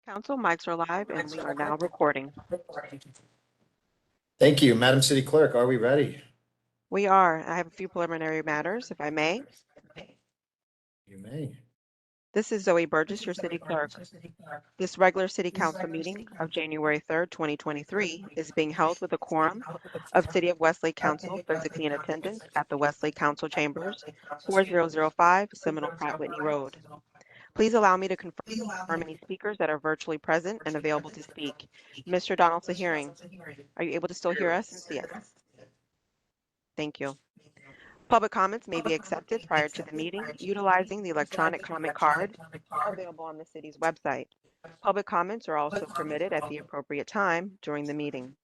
Council mics are live and we are now recording. Thank you. Madam City Clerk, are we ready? We are. I have a few preliminary matters, if I may. You may. This is Zoe Burgess, your city clerk. This regular city council meeting of January 3rd, 2023 is being held with a quorum of City of Westlake Council physically in attendance at the Westlake Council Chambers, 4005 Seminole Pratt Whitney Road. Please allow me to confirm any speakers that are virtually present and available to speak. Mr. Donald Sahearing, are you able to still hear us and see us? Thank you. Public comments may be accepted prior to the meeting utilizing the electronic comment card available on the city's website. Public comments are also permitted at the appropriate time during the meeting.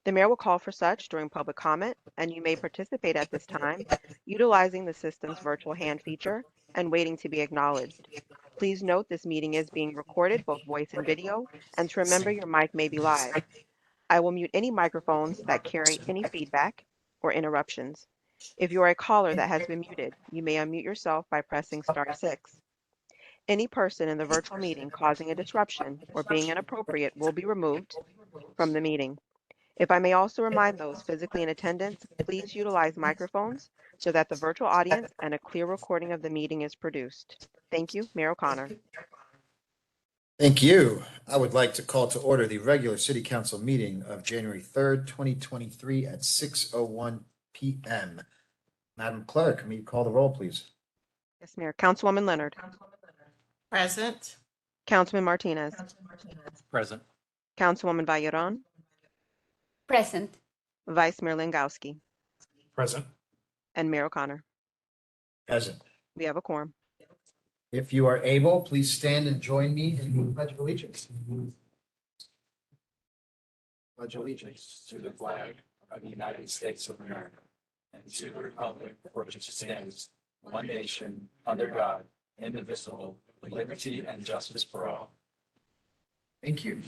The mayor will call for such during public comment, and you may participate at this time utilizing the system's virtual hand feature and waiting to be acknowledged. Please note this meeting is being recorded, both voice and video, and to remember your mic may be live. I will mute any microphones that carry any feedback or interruptions. If you are a caller that has been muted, you may unmute yourself by pressing *6. Any person in the virtual meeting causing a disruption or being inappropriate will be removed from the meeting. If I may also remind those physically in attendance, please utilize microphones so that the virtual audience and a clear recording of the meeting is produced. Thank you, Mayor O'Connor. Thank you. I would like to call to order the regular City Council meeting of January 3rd, 2023 at 6:01 p.m. Madam Clerk, may you call the roll, please? Yes, Mayor. Councilwoman Leonard. Present. Councilman Martinez. Present. Councilwoman Valleron. Present. Vice Mayor Langowski. Present. And Mayor O'Connor. Present. We have a quorum. If you are able, please stand and join me in the Pledge of Allegiance. Pledge allegiance To the flag of the United States of America and to the republic for which it stands, one nation, under God, indivisible, with liberty and justice for all. Thank you.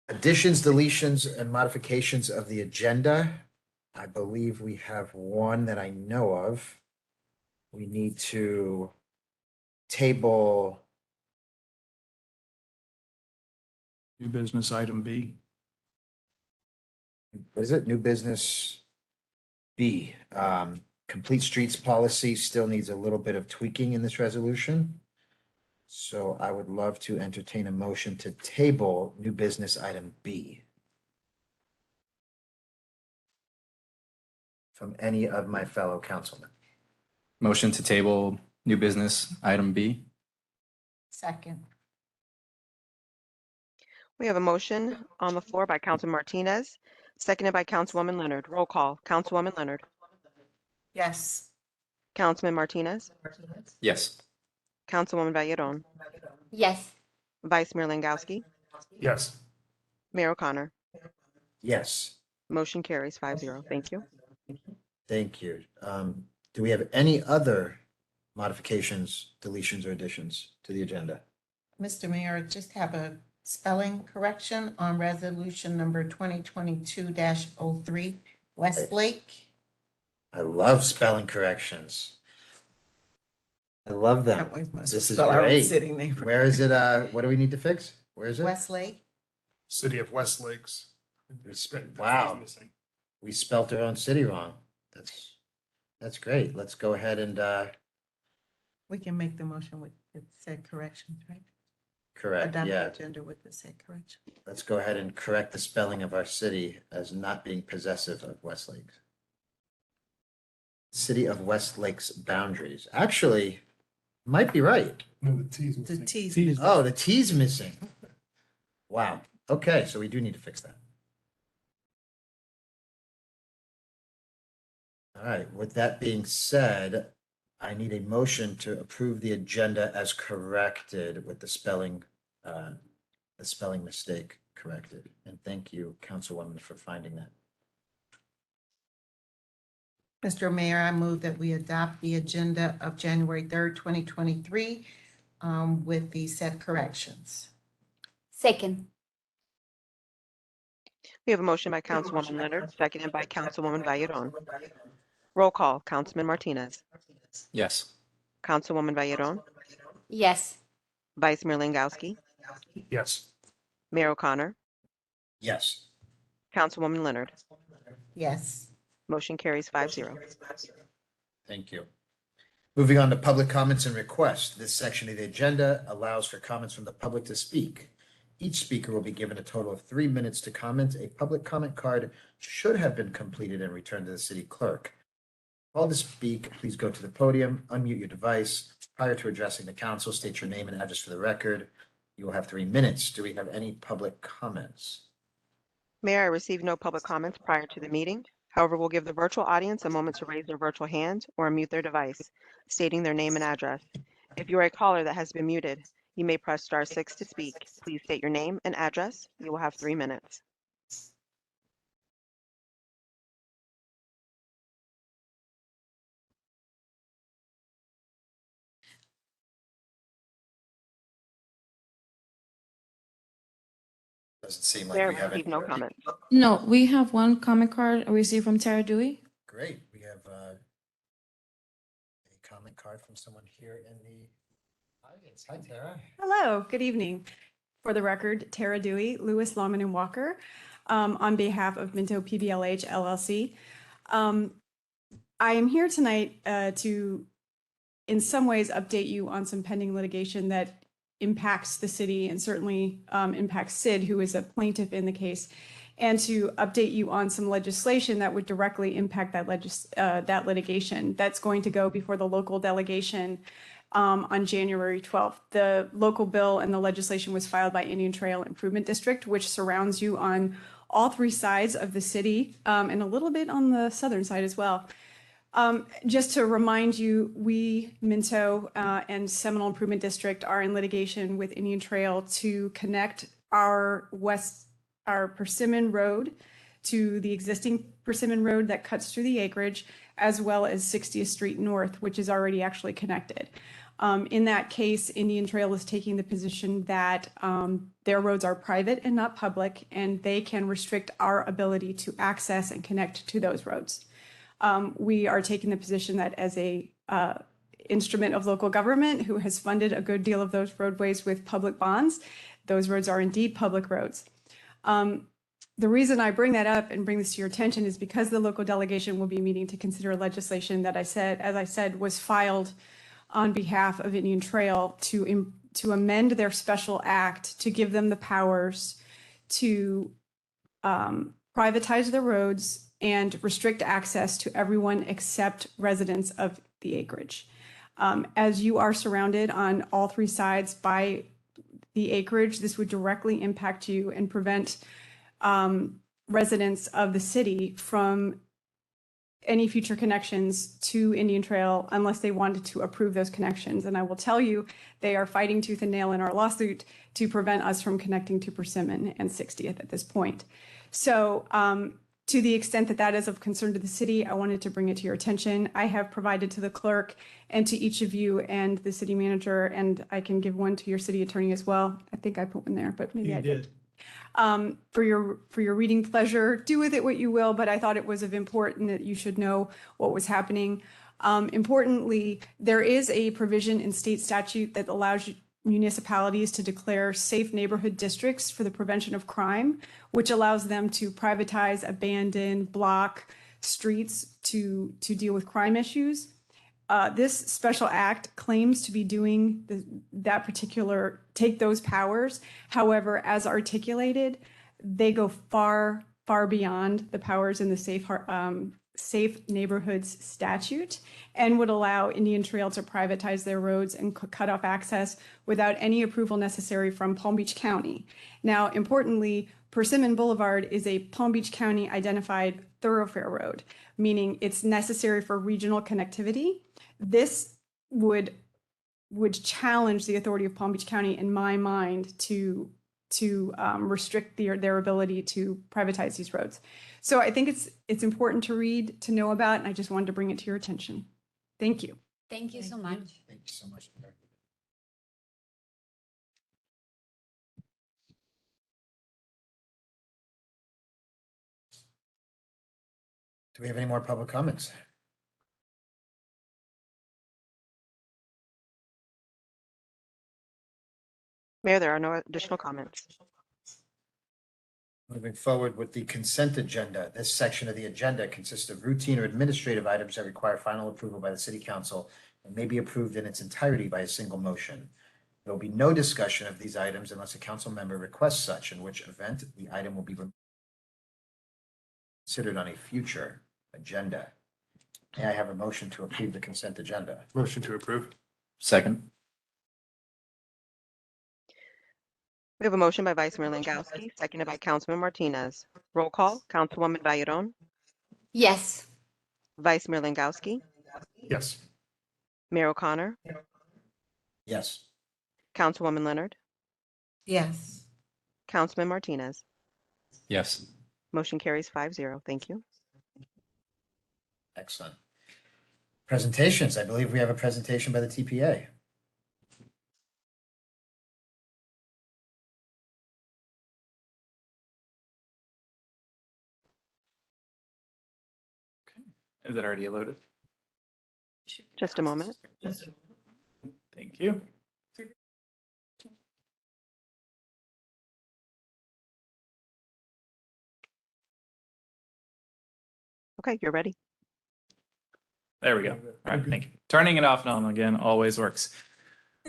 Additions, deletions, and modifications of the agenda. I believe we have one that I know of. We need to table New business item B. what is it? New business B. Complete streets policy still needs a little bit of tweaking in this resolution. So I would love to entertain a motion to table new business item B from any of my fellow councilmen. Motion to table new business item B. Second. We have a motion on the floor by Councilman Martinez, seconded by Councilwoman Leonard. Roll call. Councilwoman Leonard. Yes. Councilman Martinez. Yes. Councilwoman Valleron. Yes. Vice Mayor Langowski. Yes. Mayor O'Connor. Yes, Motion carries 5-0. Thank you. thank you. Do we have any other modifications, deletions, or additions to the agenda? Mr. Mayor, just have a spelling correction on resolution number 2022-03, Westlake. I love spelling corrections. I love them. That was my This is spell. I was great. sitting there. Where is it? What do we need to fix? Where is it? Westlake. City of Westlake's. Wow. We spelt our own city wrong. That's great. Let's go ahead and We can make the motion with the said corrections, right? correct. Adopt the Yeah, agenda with the said correction. let's go ahead and correct the spelling of our city as not being possessive of Westlake. City of Westlake's boundaries. Actually, might be right. The T's. Oh, the T's missing. Wow. Okay, so we do need to fix that. All right, with that being said, I need a motion to approve the agenda as corrected with the spelling mistake corrected. And thank you, Councilwoman, for finding that. Mr. Mayor, I move that we adopt the agenda of January 3rd, 2023, with the said corrections. Second. We have a motion by Councilwoman Leonard, seconded by Councilwoman Valleron. Roll call. Councilman Martinez. Yes. Councilwoman Valleron, Yes. Vice Mayor Langowski, Yes. Mayor O'Connor, Yes. Councilwoman Leonard. Yes. Motion carries 5-0. Thank you. Moving on to public comments and requests. This section of the agenda allows for comments from the public to speak. Each speaker will be given a total of 3 minutes to comment. A public comment card should have been completed and returned to the city clerk. Call to speak, please go to the podium, unmute your device. Prior to addressing the council, state your name and address for the record. You will have 3 minutes. Do we have any public comments? Mayor, I received no public comments prior to the meeting. However, we'll give the virtual audience a moment to raise their virtual hand or mute their device, stating their name and address. If you are a caller that has been muted, you may press *6 to speak. Please state your name and address. You will have 3 minutes. Doesn't seem like Mayor, we have any. received no comments. No, we have one comment card I received from Tara Dewey. Great. We have a comment card from someone here in the audience. Hi, Tara. Hello, good evening. For the record, Tara Dewey, Lewis, Lawman, and Walker, on behalf of Minto PBLH LLC. I am here tonight to, in some ways, update you on some pending litigation that impacts the city and certainly impacts Sid, who is a plaintiff in the case, and to update you on some legislation that would directly impact that litigation. That's going to go before the local delegation on January 12th. The local bill and the legislation was filed by Indian Trail Improvement District, which surrounds you on all 3 sides of the city and a little bit on the southern side as well. Just to remind you, we, Minto and Seminole Improvement District, are in litigation with Indian Trail to connect our Persimmon Road to the existing Persimmon Road that cuts through the acreage, as well as 60th Street North, which is already actually connected. In that case, Indian Trail is taking the position that their roads are private and not public, and they can restrict our ability to access and connect to those roads. We are taking the position that as a instrument of local government who has funded a good deal of those roadways with public bonds, those roads are indeed public roads. The reason I bring that up and bring this to your attention is because the local delegation will be meeting to consider legislation that as I said, was filed on behalf of Indian Trail to amend their special act to give them the powers to privatize their roads and restrict access to everyone except residents of the acreage. As you are surrounded on all 3 sides by the acreage, this would directly impact you and prevent residents of the city from any future connections to Indian Trail unless they wanted to approve those connections. And I will tell you, they are fighting tooth and nail in our lawsuit to prevent us from connecting to Persimmon and 60th at this point. So to the extent that that is of concern to the city, I wanted to bring it to your attention. I have provided to the clerk and to each of you and the city manager, and I can give one to your city attorney as well. I think I put one there, but maybe I did. For your reading pleasure, do with it what you will, but I thought it was of important that you should know what was happening. Importantly, there is a provision in state statute that allows municipalities to declare safe neighborhood districts for the prevention of crime, which allows them to privatize, abandon, block streets to deal with crime issues. This special act claims to be doing take those powers. However, as articulated, they go far, far beyond the powers in the Safe Neighborhoods statute and would allow Indian Trail to privatize their roads and cut off access without any approval necessary from Palm Beach County. Now, importantly, Persimmon Boulevard is a Palm Beach County identified thoroughfare road, meaning it's necessary for regional connectivity. This would challenge the authority of Palm Beach County, in my mind, to restrict their ability to privatize these roads. So I think it's important to read, to know about, and I just wanted to bring it to your attention. Thank you. Thank you so much. Thank you so much. Do we have any more public comments? Mayor, there are no additional comments. Moving forward with the consent agenda. This section of the agenda consists of routine or administrative items that require final approval by the city council and may be approved in its entirety by a single motion. There will be no discussion of these items unless a council member requests such, in which event the item will be considered on a future agenda. May I have a motion to approve the consent agenda? Motion to approve. Second. We have a motion by Vice Mayor Langowski, seconded by Councilman Martinez. Roll call, Councilwoman Bayron, Yes. Vice Mayor Langowski, Yes. Mayor O'Connor, Yes. Councilwoman Leonard, Yes. Councilman Martinez. Yes. Motion carries 5-0. Thank you. Excellent. Presentations. I believe we have a presentation by the TPA. Is it already loaded? Just a moment. Thank you. Okay, you're ready. There we go. All right, thank you. Turning it off and on again always works.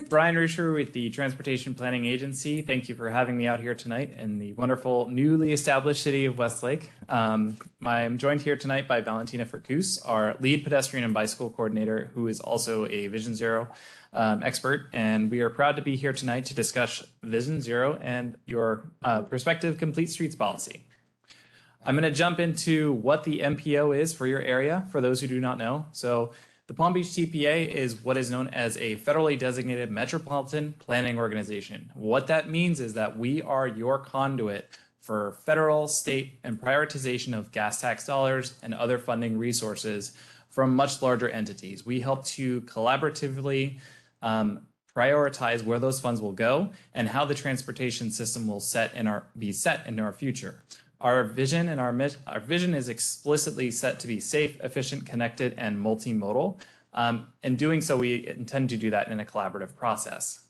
Brian Rusher with the Transportation Planning Agency. Thank you for having me out here tonight in the wonderful newly established city of Westlake. I'm joined here tonight by Valentina Ferkus, our lead pedestrian and bicycle coordinator, who is also a Vision Zero expert. And we are proud to be here tonight to discuss Vision Zero and your prospective complete streets policy. I'm going to jump into what the MPO is for your area, for those who do not know. So the Palm Beach TPA is what is known as a federally designated metropolitan planning organization. What that means is that we are your conduit for federal, state, and prioritization of gas tax dollars and other funding resources from much larger entities. We help to collaboratively prioritize where those funds will go and how the transportation system will be set in our future. Our vision is explicitly set to be safe, efficient, connected, and multimodal. In doing so, we intend to do that in a collaborative process.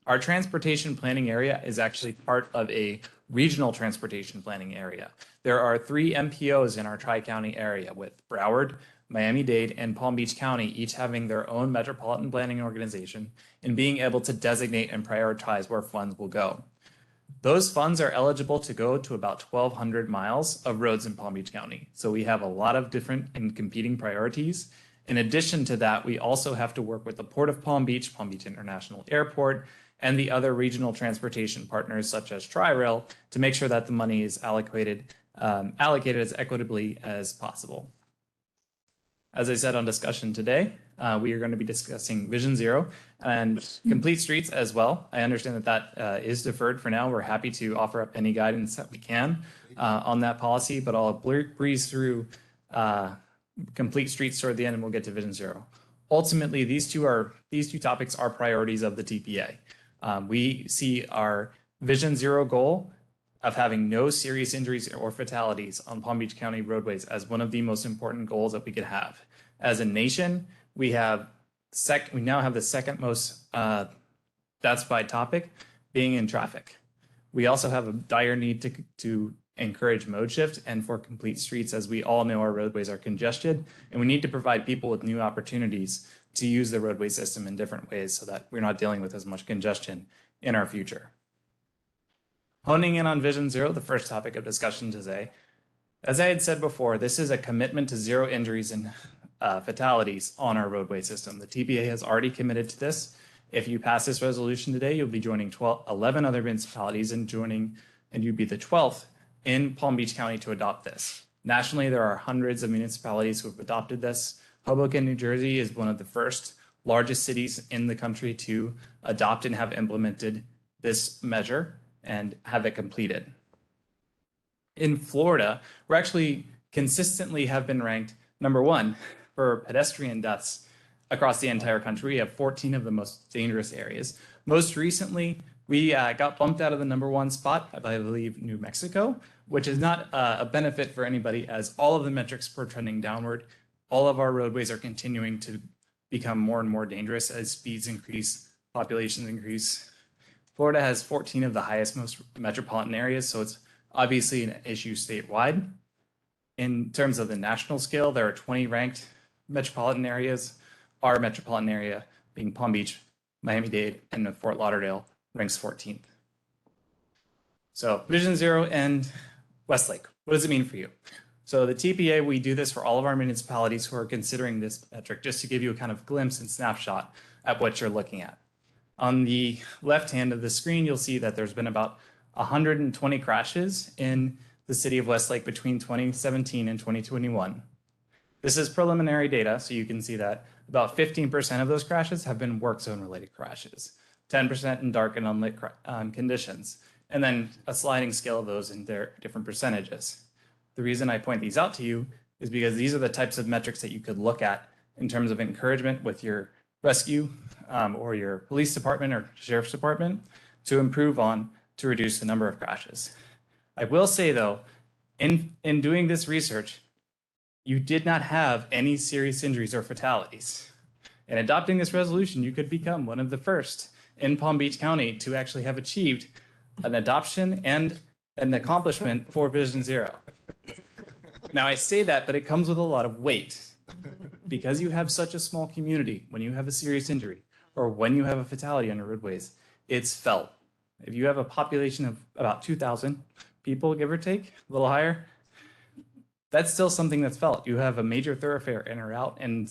Our transportation planning area is actually part of a regional transportation planning area. There are 3 MPOs in our Tri-County area, with Broward, Miami-Dade, and Palm Beach County each having their own metropolitan planning organization and being able to designate and prioritize where funds will go. Those funds are eligible to go to about 1,200 miles of roads in Palm Beach County. So we have a lot of different and competing priorities. In addition to that, we also have to work with the Port of Palm Beach International Airport, and the other regional transportation partners such as Tri-Rail to make sure that the money is allocated as equitably as possible. As I said on discussion today, we are going to be discussing Vision Zero and complete streets as well. I understand that is deferred for now. We're happy to offer up any guidance that we can on that policy, but I'll breeze through complete streets toward the end and we'll get to Vision Zero. Ultimately, these two topics are priorities of the TPA. We see our Vision Zero goal of having no serious injuries or fatalities on Palm Beach County roadways as one of the most important goals that we could have. As a nation, we now have the second most deaths by topic being in traffic. We also have a dire need to encourage mode shift and for complete streets, as we all know our roadways are congested, and we need to provide people with new opportunities to use the roadway system in different ways so that we're not dealing with as much congestion in our future. Honing in on Vision Zero, the first topic of discussion today. As I had said before, this is a commitment to zero injuries and fatalities on our roadway system. The TPA has already committed to this. If you pass this resolution today, you'll be joining 11 other municipalities and you'd be the 12th in Palm Beach County to adopt this. Nationally, there are hundreds of municipalities who have adopted this. Hoboken, New Jersey is one of the first largest cities in the country to adopt and have implemented this measure and have it completed. In Florida, we're actually consistently have been ranked #1 for pedestrian deaths across the entire country. We have 14 of the most dangerous areas. Most recently, we got bumped out of the #1 spot, I believe, New Mexico, which is not a benefit for anybody, as all of the metrics were trending downward. All of our roadways are continuing to become more and more dangerous as speeds increase, populations increase, Florida has 14 of the highest most metropolitan areas, so it's obviously an issue statewide. In terms of the national scale, there are 20 ranked metropolitan areas. Our metropolitan area being Palm Beach, Miami-Dade, and Fort Lauderdale ranks 14th. So Vision Zero and Westlake, what does it mean for you? So the TPA, we do this for all of our municipalities who are considering this metric, just to give you a kind of glimpse and snapshot at what you're looking at. On the left hand of the screen, you'll see that there's been about 120 crashes in the city of Westlake between 2017 and 2021. This is preliminary data, so you can see that about 15% of those crashes have been work zone related crashes, 10% in dark and unlit conditions, and then a sliding scale of those in their different percentages. The reason I point these out to you is because these are the types of metrics that you could look at in terms of encouragement with your rescue or your police department or sheriff's department to improve on to reduce the number of crashes. I will say though, in doing this research, you did not have any serious injuries or fatalities. In adopting this resolution, you could become one of the first in Palm Beach County to actually have achieved an adoption and an accomplishment for Vision Zero. Now I say that, but it comes with a lot of weight. Because you have such a small community, when you have a serious injury or when you have a fatality on your roadways, it's felt. If you have a population of about 2,000 people, give or take, a little higher, that's still something that's felt. You have a major thoroughfare in or out and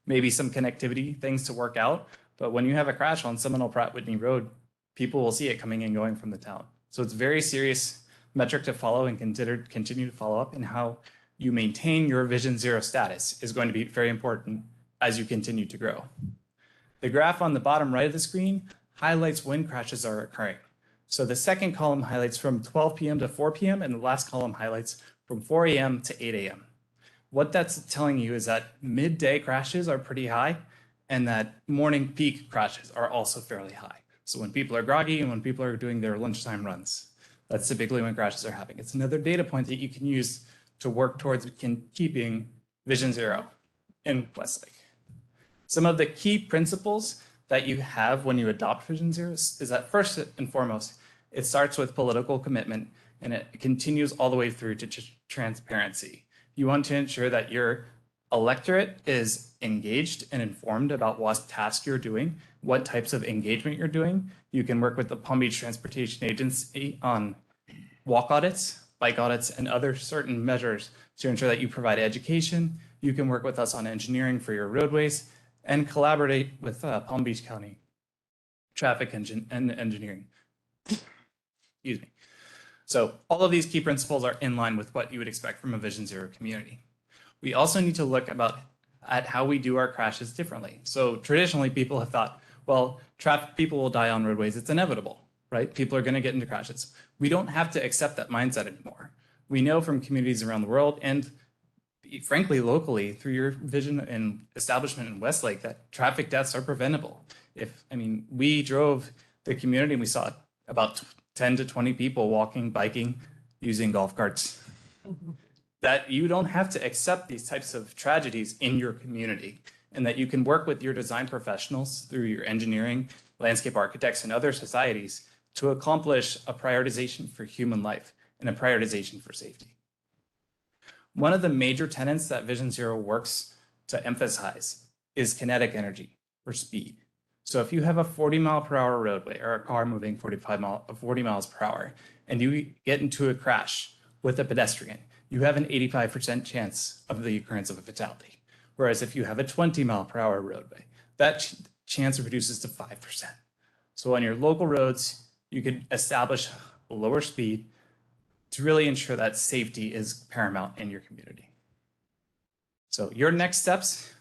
maybe some connectivity things to work out. But when you have a crash on Seminole Pratt Whitney Road, people will see it coming and going from the town. So it's a very serious metric to follow and continue to follow up, and how you maintain your Vision Zero status is going to be very important as you continue to grow. The graph on the bottom right of the screen highlights when crashes are occurring. So the second column highlights from 12 p.m. to 4 p.m. and the last column highlights from 4 a.m. to 8 a.m. What that's telling you is that midday crashes are pretty high and that morning peak crashes are also fairly high. So when people are groggy and when people are doing their lunchtime runs, that's typically when crashes are happening. It's another data point that you can use to work towards keeping Vision Zero in Westlake. Some of the key principles that you have when you adopt Vision Zero is that first and foremost, it starts with political commitment and it continues all the way through to transparency. You want to ensure that your electorate is engaged and informed about what tasks you're doing, what types of engagement you're doing. You can work with the Palm Beach Transportation Agency on walk audits, bike audits, and other certain measures to ensure that you provide education. You can work with us on engineering for your roadways and collaborate with Palm Beach County Traffic and Engineering. Excuse me. So all of these key principles are in line with what you would expect from a Vision Zero community. We also need to look at how we do our crashes differently. So traditionally, people have thought, well, people will die on roadways. It's inevitable, right? People are going to get into crashes. We don't have to accept that mindset anymore. We know from communities around the world and frankly, locally, through your vision and establishment in Westlake, that traffic deaths are preventable. We drove the community and we saw about 10 to 20 people walking, biking, using golf carts. That you don't have to accept these types of tragedies in your community, and that you can work with your design professionals through your engineering, landscape architects, and other societies to accomplish a prioritization for human life and a prioritization for safety. One of the major tenets that Vision Zero works to emphasize is kinetic energy or speed. So if you have a 40-mile-per-hour roadway or a car moving 40 miles per hour, and you get into a crash with a pedestrian, you have an 85% chance of the occurrence of a fatality. Whereas if you have a 20-mile-per-hour roadway, that chance reduces to 5%. So on your local roads, you could establish a lower speed to really ensure that safety is paramount in your community. So your next steps,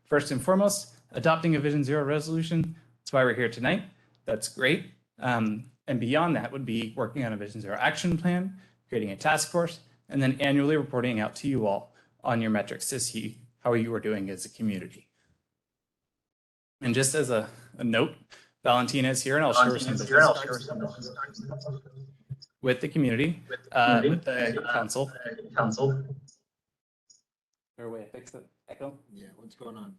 first and foremost, adopting a Vision Zero resolution. That's why we're here tonight. That's great. And beyond that would be working on a Vision Zero action plan, creating a task force, and then annually reporting out to you all on your metrics to see how you are doing as a community. And just as a note, Valentina is here and I'll share some business cards with the community, with the council. Or wait, fix the echo. Yeah, what's going on?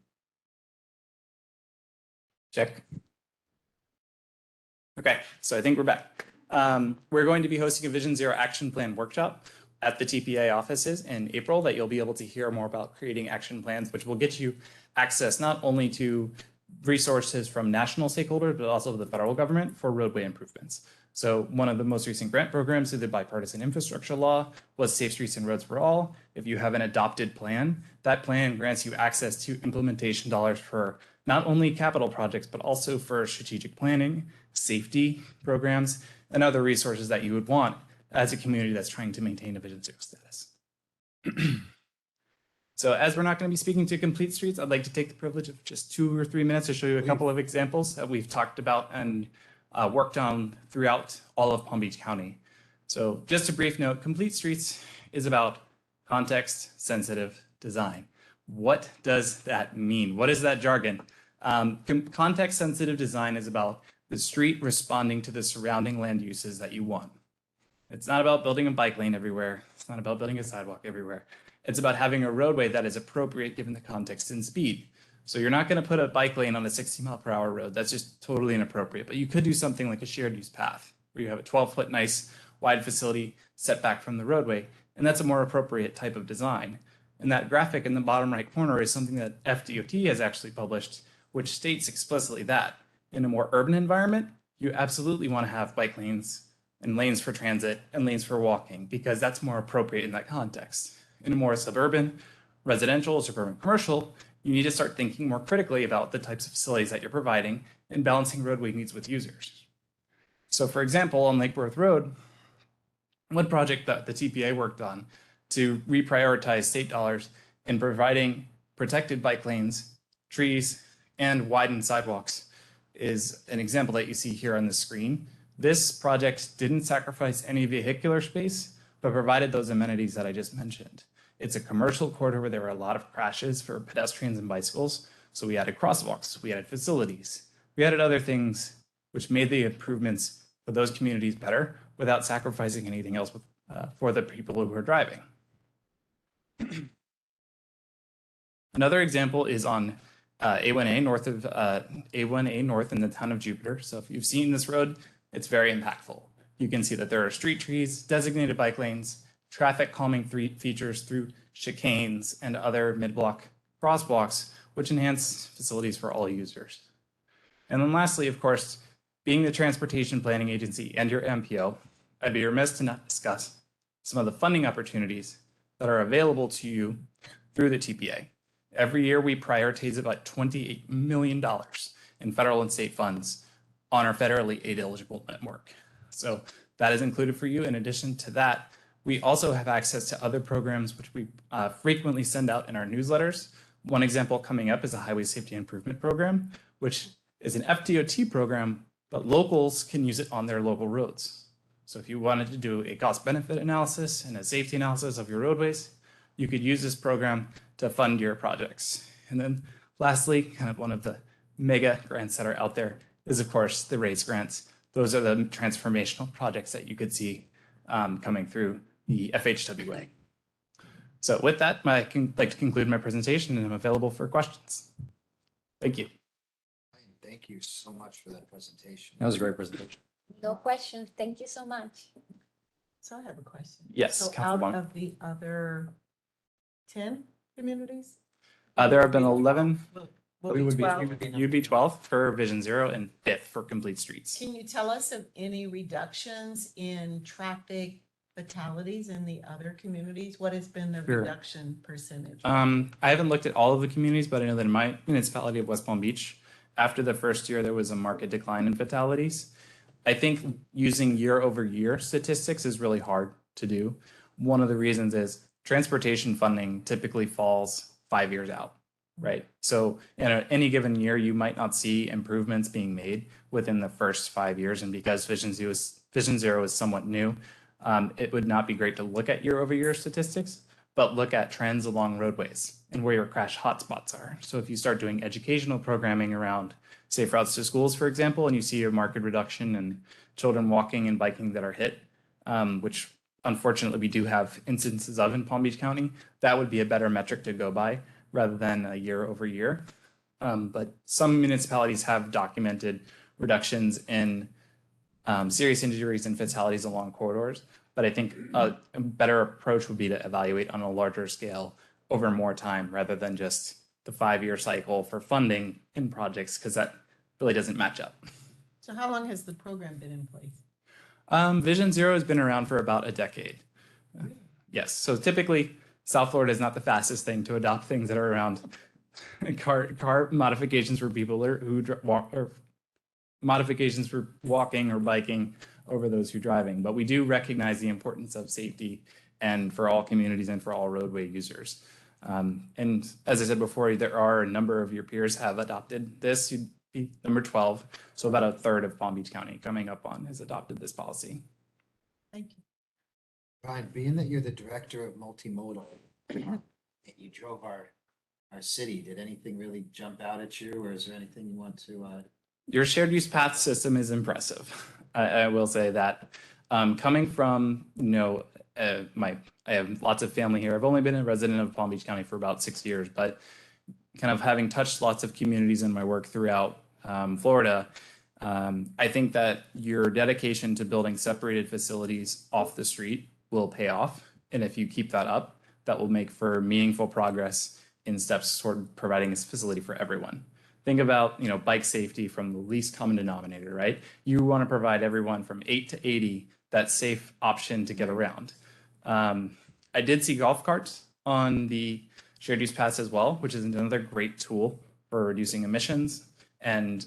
Check. Okay, so I think we're back. We're going to be hosting a Vision Zero Action Plan workshop at the TPA offices in April that you'll be able to hear more about creating action plans, which will get you access not only to resources from national stakeholders, but also the federal government for roadway improvements. So one of the most recent grant programs through the bipartisan infrastructure law was Safe Streets and Roads for All. If you have an adopted plan, that plan grants you access to implementation dollars for not only capital projects, but also for strategic planning, safety programs, and other resources that you would want as a community that's trying to maintain a Vision Zero status. So as we're not going to be speaking to complete streets, I'd like to take the privilege of just 2 or 3 minutes to show you a couple of examples that we've talked about and worked on throughout all of Palm Beach County. So just a brief note, complete streets is about context-sensitive design. What does that mean? What is that jargon? Context-sensitive design is about the street responding to the surrounding land uses that you want. It's not about building a bike lane everywhere. It's not about building a sidewalk everywhere. It's about having a roadway that is appropriate given the context and speed. So you're not going to put a bike lane on a 60-mile-per-hour road. That's just totally inappropriate. But you could do something like a shared use path, where you have a 12-foot nice wide facility set back from the roadway. And that's a more appropriate type of design. And that graphic in the bottom right corner is something that FDOT has actually published, which states explicitly that in a more urban environment, you absolutely want to have bike lanes and lanes for transit and lanes for walking, because that's more appropriate in that context. In a more suburban, residential, suburban commercial, you need to start thinking more critically about the types of facilities that you're providing and balancing roadway needs with users. So for example, on Lake Worth Road, one project that the TPA worked on to reprioritize state dollars in providing protected bike lanes, trees, and widened sidewalks is an example that you see here on the screen. This project didn't sacrifice any vehicular space, but provided those amenities that I just mentioned. It's a commercial corridor where there were a lot of crashes for pedestrians and bicycles. So we added crosswalks, we added facilities, we added other things which made the improvements for those communities better without sacrificing anything else for the people who are driving. Another example is on A1A north of A1A north in the town of Jupiter. So if you've seen this road, it's very impactful. You can see that there are street trees, designated bike lanes, traffic calming features through chicanes and other mid-block crosswalks, which enhance facilities for all users. And then lastly, of course, being the transportation planning agency and your MPO, I'd be remiss to not discuss some of the funding opportunities that are available to you through the TPA. Every year we prioritize about $28 million in federal and state funds on our federally aid eligible network. So that is included for you. In addition to that, we also have access to other programs which we frequently send out in our newsletters. One example coming up is a highway safety improvement program, which is an FDOT program, but locals can use it on their local roads. So if you wanted to do a cost benefit analysis and a safety analysis of your roadways, you could use this program to fund your projects. And then lastly, kind of one of the mega grants that are out there is of course the RAISE grants. Those are the transformational projects that you could see coming through the FHWA. So with that, I'd like to conclude my presentation and I'm available for questions. Thank you. Thank you so much for that presentation. That was a great presentation. No questions. Thank you so much. So I have a question. Yes, So Councilwoman. out of the other 10 communities? There have been 11. Will We be would be, 12? you'd be 12th for Vision Zero and 5th for Complete Streets. Can you tell us of any reductions in traffic fatalities in the other communities? What has been the Sure. reduction percentage? I haven't looked at all of the communities, but I know that in my municipality of West Palm Beach, after the first year, there was a marked decline in fatalities. I think using year over year statistics is really hard to do. One of the reasons is transportation funding typically falls 5 years out, right? So in any given year, you might not see improvements being made within the first 5 years. And because Vision Zero is somewhat new, it would not be great to look at year over year statistics, but look at trends along roadways and where your crash hotspots are. So if you start doing educational programming around safe routes to schools, for example, and you see a marked reduction in children walking and biking that are hit, which unfortunately we do have instances of in Palm Beach County, that would be a better metric to go by rather than a year over year. But some municipalities have documented reductions in serious injuries and fatalities along corridors. But I think a better approach would be to evaluate on a larger scale over more time rather than just the 5-year cycle for funding in projects, because that really doesn't match up. So how long has the program been in place? Vision Zero has been around for about a decade. Yes, so typically South Florida is not the fastest thing to adopt things that are around car modifications for people who walk, or modifications for walking or biking over those who are driving. But we do recognize the importance of safety and for all communities and for all roadway users. And as I said before, there are a number of your peers have adopted this. You'd be number 12. So about a third of Palm Beach County coming up on has adopted this policy. Thank you. Brian, being that you're the director of multimodal, and you drove our city, did anything really jump out at you, or is there anything you want to? Your shared use path system is impressive. I will say that. Coming from, I have lots of family here. I've only been a resident of Palm Beach County for about 6 years, but kind of having touched lots of communities in my work throughout Florida, I think that your dedication to building separated facilities off the street will pay off. And if you keep that up, that will make for meaningful progress in steps toward providing a facility for everyone. Think about, bike safety from the least common denominator, right? You want to provide everyone from 8 to 80 that safe option to get around. I did see golf carts on the shared use paths as well, which is another great tool for reducing emissions and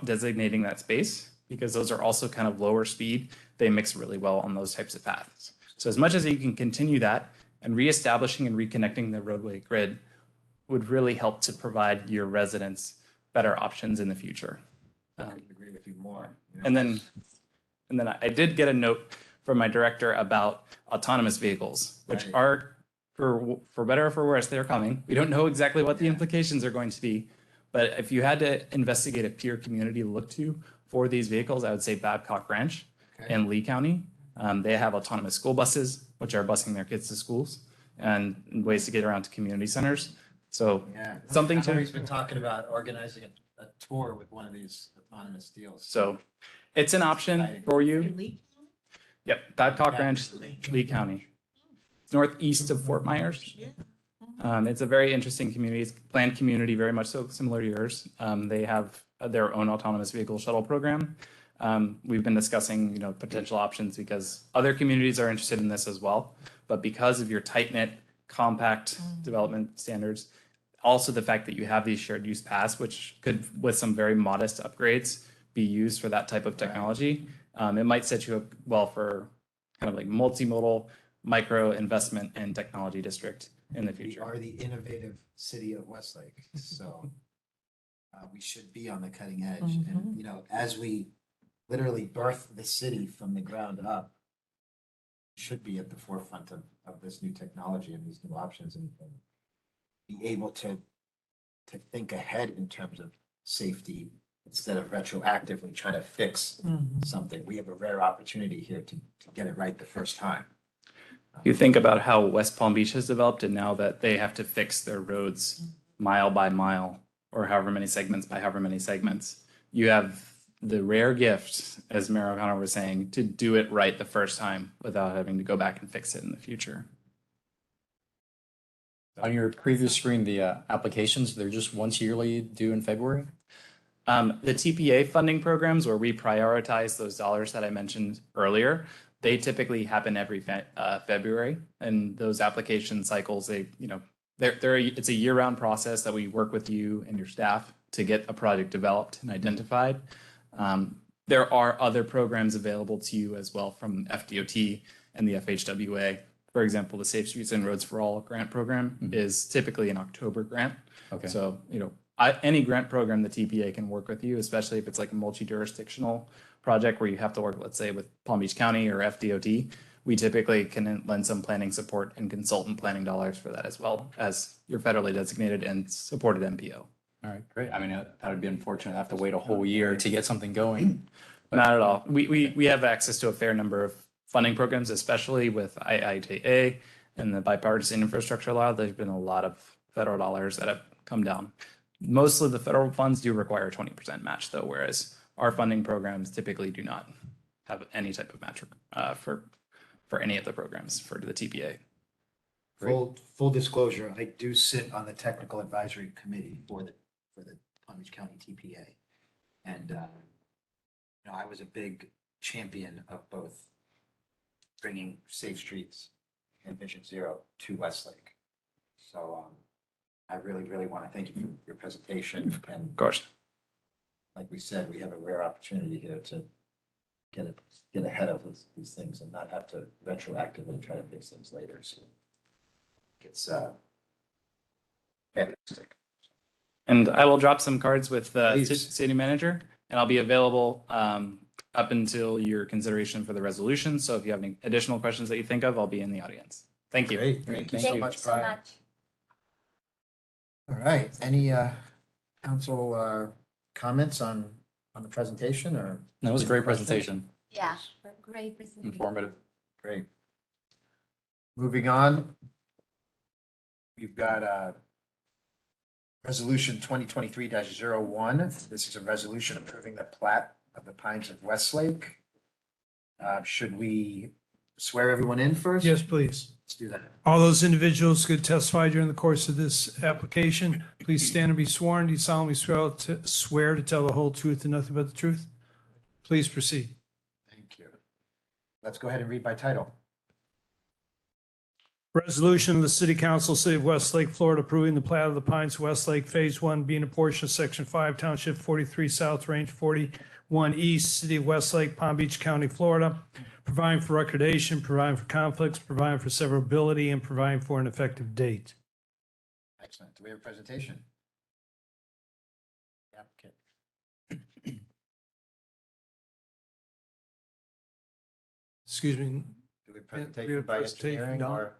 designating that space, because those are also kind of lower speed. They mix really well on those types of paths. So as much as you can continue that, and reestablishing and reconnecting the roadway grid would really help to provide your residents better options in the future. I couldn't agree with you more. And then I did get a note from my director about autonomous vehicles, which Right. are, for better or for worse, they're coming. We don't know exactly what the implications are going to be, but if you had to investigate a peer community to look to for these vehicles, I would say Babcock Ranch Okay. and Lee County. They have autonomous school buses, which are busing their kids to schools and ways to get around to community centers. So Yeah. something to- He's been talking about organizing a tour with one of these autonomous deals. So it's an option for you. Lee? Yep, Babcock Ranch, Lee County. It's northeast of Fort Myers. It's a very interesting community. It's a planned community, very much so similar to yours. They have their own autonomous vehicle shuttle program. We've been discussing, potential options because other communities are interested in this as well. But because of your tight-knit, compact development standards, also the fact that you have these shared use paths, which could, with some very modest upgrades, be used for that type of technology, it might set you up well for kind of like multimodal micro investment and technology district in the We future. are the innovative city of Westlake, so we should be on the cutting edge. And, as we literally birth the city from the ground up, should be at the forefront of this new technology and these new options, and be able to think ahead in terms of safety instead of retroactively trying to fix something. We have a rare opportunity here to get it right the first time. You think about how West Palm Beach has developed, and now that they have to fix their roads mile by mile, or however many segments by however many segments, you have the rare gift, as Mayor O'Connor was saying, to do it right the first time without having to go back and fix it in the future. On your previous screen, the applications, they're just once yearly due in February? The TPA funding programs, where we prioritize those dollars that I mentioned earlier, they typically happen every February. And those application cycles, it's a year-round process that we work with you and your staff to get a project developed and identified. There are other programs available to you as well from FDOT and the FHWA. For example, the Safe Streets and Roads for All grant program is typically an October grant. Okay. So, any grant program, the TPA can work with you, especially if it's like a multi-jurisdictional project where you have to work, let's say, with Palm Beach County or FDOT. We typically can lend some planning support and consultant planning dollars for that, as well as your federally designated and supported MPO. All right, great. I mean, that would be unfortunate to have to wait a whole year to get something going. Not at all. We have access to a fair number of funding programs, especially with IIJA and the bipartisan infrastructure law. There's been a lot of federal dollars that have come down. Most of the federal funds do require a 20% match, though, whereas our funding programs typically do not. have any type of match for any of the programs for the TPA. Full disclosure, I do sit on the technical advisory committee for the Palm Beach County TPA. And, I was a big champion of both bringing Safe Streets and Vision Zero to Westlake. So, I really, really want to thank you for your presentation. And Of course. like we said, we have a rare opportunity here to get ahead of these things and not have to retroactively try to fix things later. So it's fantastic. And I will drop some cards with the Please. city manager, and I'll be available up until your consideration for the resolution. So if you have any additional questions that you think of, I'll be in the audience. Thank you. Great. Thank you so Thank you much, so Brian. much. All right. Any council comments on the presentation or? That was a great presentation, Yeah, great presentation. informative. Great. Moving on. We've got Resolution 2023-01. This is a resolution approving the plat of the Pines of Westlake. Should we swear everyone in first? Yes, please. Let's do that. All those individuals who could testify during the course of this application, please stand and be sworn. Do you solemnly swear to tell the whole truth and nothing but the truth? Please proceed. Thank you. Let's go ahead and read by title. Resolution of the City Council, City of Westlake, Florida, approving the plat of the Pines Westlake Phase 1 being a portion of Section 5, Township 43 South, Range 41 East, City of Westlake, Palm Beach County, Florida, providing for recordation, providing for conflicts, providing for severability, and providing for an effective date. Excellent. Do we have a presentation? The applicant. Excuse me, Do we have a we presentation have by presentation, engineering Don? or?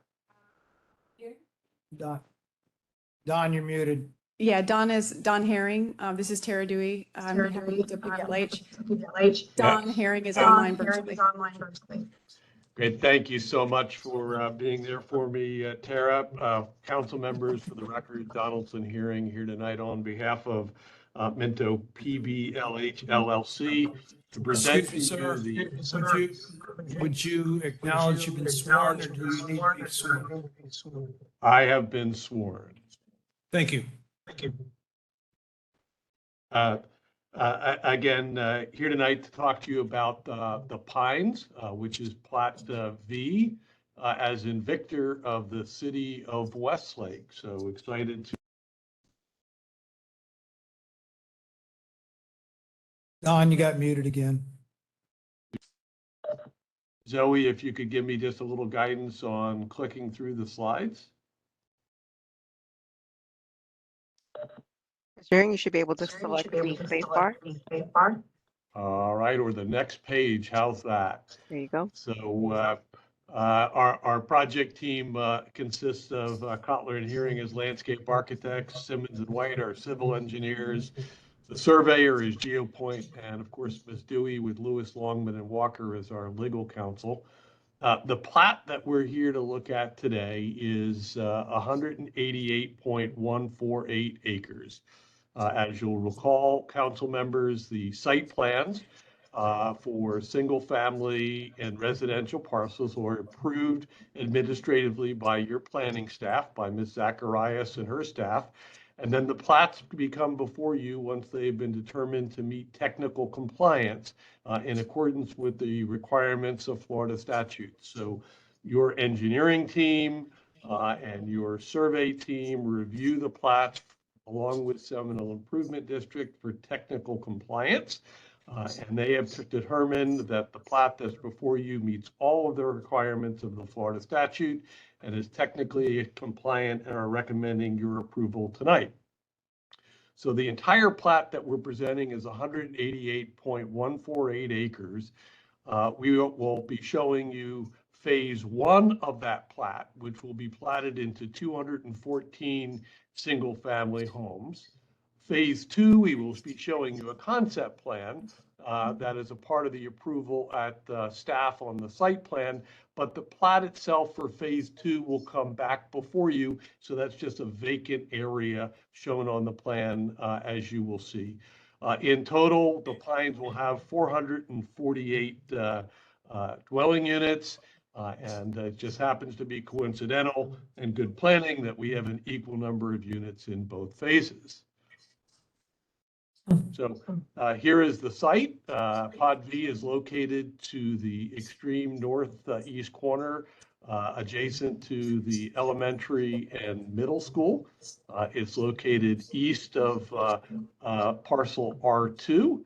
Don, you're muted. Yeah, Don Herring. This is Tara Dewey. I'm behalf of WPLH. Don Herring is online virtually. Great, thank you so much for being there for me, Tara. Council members, for the record, Donaldson Hearing here tonight on behalf of Minto PBLH LLC to present to Excuse me, you sir. the. Would you acknowledge you've been sworn, or do you need to be sworn? I have been sworn. Thank you. Again, here tonight to talk to you about the Pines, which is Plat V, as in Victor of the city of Westlake. So excited to. Don, you got muted again. Zoe, if you could give me just a little guidance on clicking through the slides. Hearing, you should be able to select the space bar. All right, or the next page, how's that? There you go. So our project team consists of Kotler and Hearing as landscape architects, Simmons and White are civil engineers. The surveyor is GeoPoint, and of course, Ms. Dewey with Lewis, Longman and Walker as our legal counsel. The plat that we're here to look at today is 188.148 acres. As you'll recall, council members, the site plans for single family and residential parcels were approved administratively by your planning staff, by Ms. Zacharias and her staff. And then the plats become before you once they've been determined to meet technical compliance in accordance with the requirements of Florida statutes. So your engineering team and your survey team review the plats along with Seminole Improvement District for technical compliance. And they have determined that the plat that's before you meets all of the requirements of the Florida statute and is technically compliant and are recommending your approval tonight. So the entire plat that we're presenting is 188.148 acres. We will be showing you phase 1 of that plat, which will be platted into 214 single family homes. Phase 2, we will be showing you a concept plan that is a part of the approval at staff on the site plan, but the plat itself for phase 2 will come back before you. So that's just a vacant area shown on the plan as you will see. In total, the Pines will have 448 dwelling units. And it just happens to be coincidental and good planning that we have an equal number of units in both phases. So here is the site. Pod V is located to the extreme northeast corner, adjacent to the elementary and middle school. It's located east of parcel R2,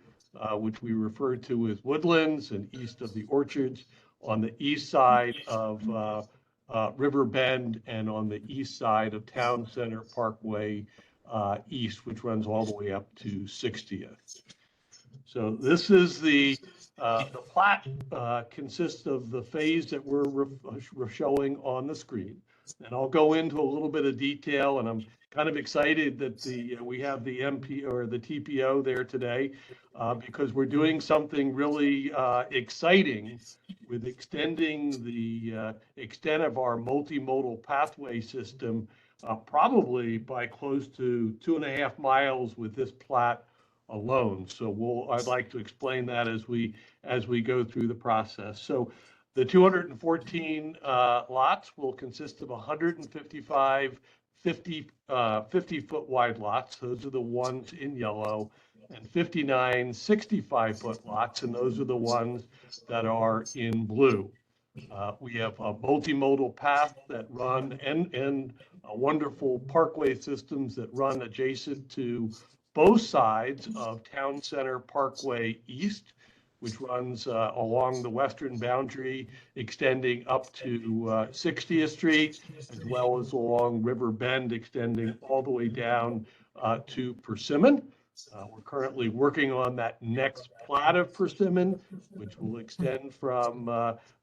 which we refer to as Woodlands, and east of the Orchards, on the east side of River Bend, and on the east side of Town Center Parkway East, which runs all the way up to 60th. So this is the plat consists of the phase that we're showing on the screen. And I'll go into a little bit of detail, and I'm kind of excited that we have the MP or the TPO there today because we're doing something really exciting with extending the extent of our multimodal pathway system probably by close to 2.5 miles with this plat alone. So I'd like to explain that as we go through the process. So the 214 lots will consist of 155 50-foot wide lots. Those are the ones in yellow, and 59 65-foot lots, and those are the ones that are in blue. We have a multimodal path that run and wonderful parkway systems that run adjacent to both sides of Town Center Parkway East, which runs along the western boundary, extending up to 60th Street, as well as along River Bend, extending all the way down to Persimmon. We're currently working on that next plat of Persimmon, which will extend from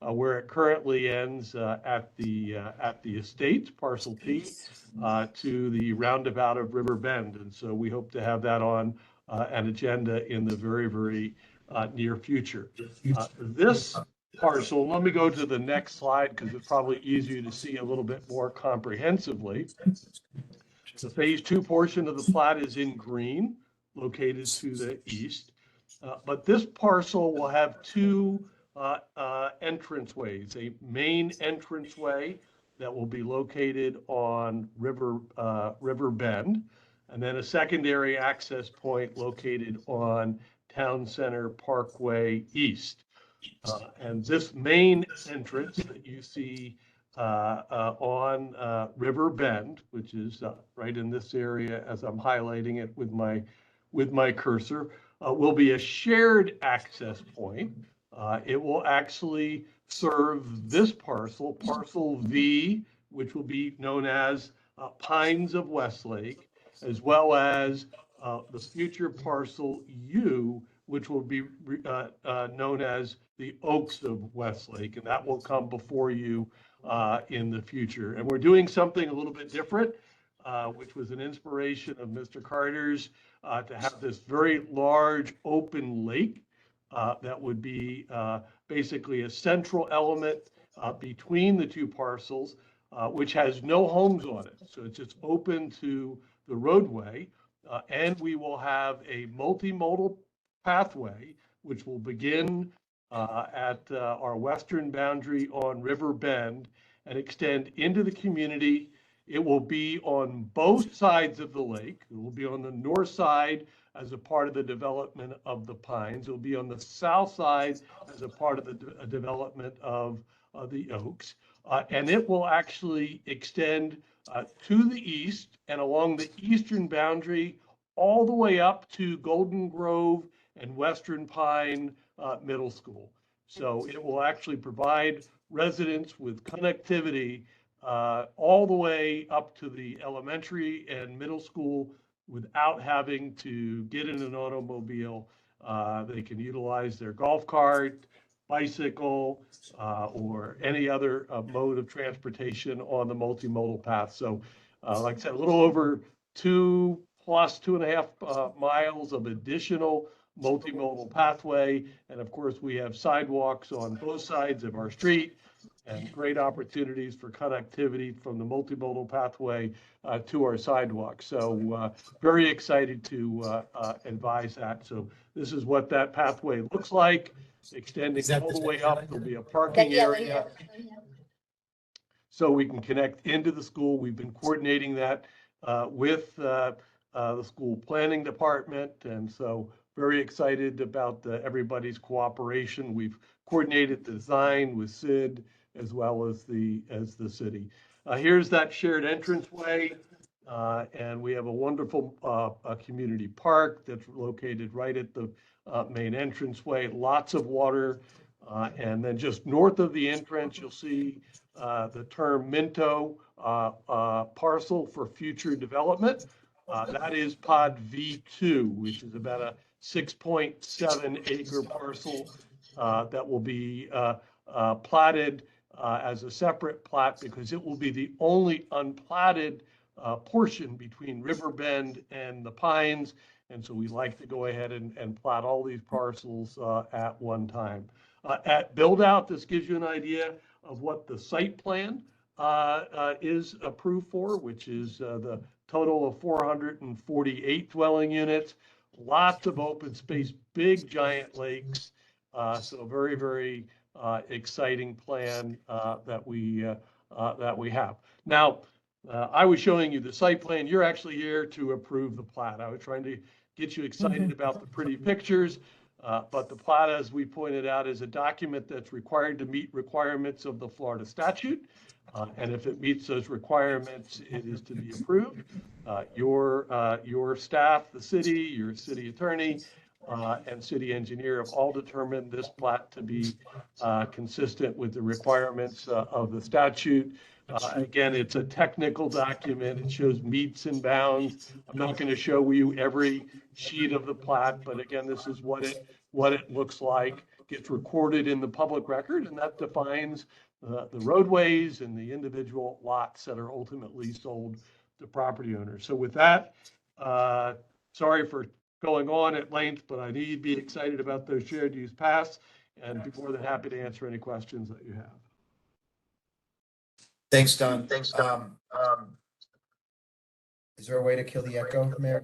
where it currently ends at the estates, parcel P, to the roundabout of River Bend. And so we hope to have that on an agenda in the very, very near future. This parcel, let me go to the next slide because it's probably easier to see a little bit more comprehensively. The phase 2 portion of the plat is in green, located to the east. But this parcel will have two entranceways, a main entranceway that will be located on River Bend, and then a secondary access point located on Town Center Parkway East. And this main entrance that you see on River Bend, which is right in this area as I'm highlighting it with my cursor, will be a shared access point. It will actually serve this parcel, parcel V, which will be known as Pines of Westlake, as well as the future parcel U, which will be known as the Oaks of Westlake, and that will come before you in the future. And we're doing something a little bit different, which was an inspiration of Mr. Carter's, to have this very large open lake that would be basically a central element between the two parcels, which has no homes on it. So it's just open to the roadway. And we will have a multimodal pathway, which will begin at our western boundary on River Bend and extend into the community. It will be on both sides of the lake. It will be on the north side as a part of the development of the Pines. It will be on the south side as a part of the development of the Oaks. And it will actually extend to the east and along the eastern boundary all the way up to Golden Grove and Western Pine Middle School. So it will actually provide residents with connectivity all the way up to the elementary and middle school without having to get in an automobile. They can utilize their golf cart, bicycle, or any other mode of transportation on the multimodal path. So like I said, a little over 2 plus 2.5 miles of additional multimodal pathway. And of course, we have sidewalks on both sides of our street and great opportunities for connectivity from the multimodal pathway to our sidewalks. So very excited to advise that. So this is what that pathway looks like, extending all the way up. There'll be a parking area so we can connect into the school. We've been coordinating that with the school planning department. And so very excited about everybody's cooperation. We've coordinated the design with Sid as well as the city. Here's that shared entranceway. And we have a wonderful community park that's located right at the main entranceway, lots of water. And then just north of the entrance, you'll see the term Minto parcel for future development. That is pod V2, which is about a 6.7 acre parcel that will be platted as a separate plat because it will be the only unplatted portion between Riverbend and the Pines. And so we like to go ahead and plat all these parcels at one time. At build out, this gives you an idea of what the site plan is approved for, which is the total of 448 dwelling units, lots of open space, big giant lakes. So very, very exciting plan that we have. Now, I was showing you the site plan. You're actually here to approve the plat. I was trying to get you excited about the pretty pictures. But the plat, as we pointed out, is a document that's required to meet requirements of the Florida statute. And if it meets those requirements, it is to be approved. Your staff, the city, your city attorney, and city engineer have all determined this plat to be consistent with the requirements of the statute. Again, it's a technical document. It shows meets and bounds. I'm not going to show you every sheet of the plat, but again, this is what it looks like. Gets recorded in the public record, and that defines the roadways and the individual lots that are ultimately sold to property owners. So with that, sorry for going on at length, but I need to be excited about those shared use paths and be more than happy to answer any questions that you have. Thanks, Don. Is there a way to kill the echo, Mary?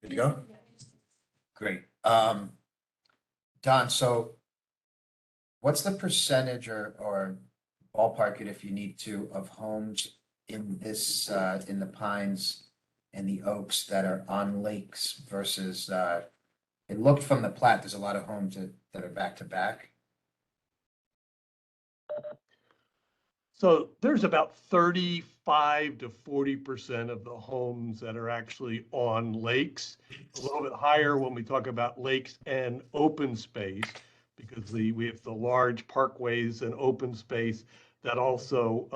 Good to go? Great. Don, so what's the percentage or ballpark it if you need to of homes in this, in the Pines and the Oaks that are on lakes versus, it looked from the plat, there's a lot of homes that are back to back. So there's about 35 to 40% of the homes that are actually on lakes. A little bit higher when we talk about lakes and open space, because we have the large parkways and open space that also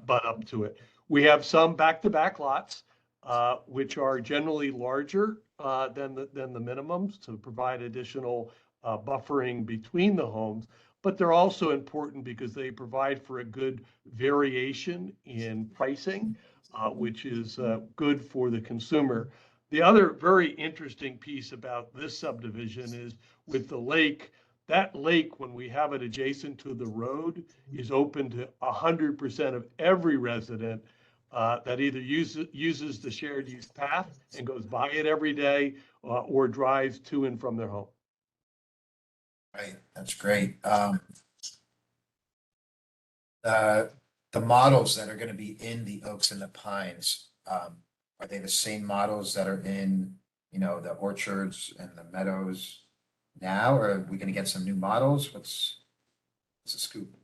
butt up to it. We have some back-to-back lots, which are generally larger than the minimums to provide additional buffering between the homes. But they're also important because they provide for a good variation in pricing, which is good for the consumer. The other very interesting piece about this subdivision is with the lake, that lake, when we have it adjacent to the road, is open to 100% of every resident that either uses the shared use path and goes by it every day or drives to and from their home. Right, that's great. The models that are going to be in the Oaks and the Pines, are they the same models that are in, the orchards and the meadows now, or are we going to get some new models? What's the scoop?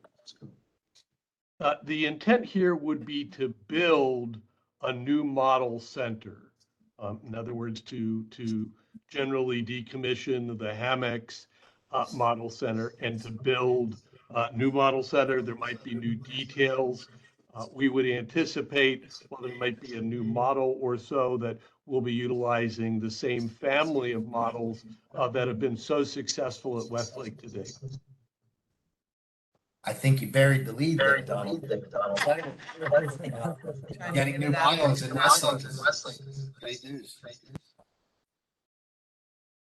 The intent here would be to build a new model center. In other words, to generally decommission the hammocks model center and to build a new model center. There might be new details. We would anticipate, well, there might be a new model or so that will be utilizing the same family of models that have been so successful at Westlake today. I think you buried the lead there, Donald. Getting new bylaws in Westlake is great news.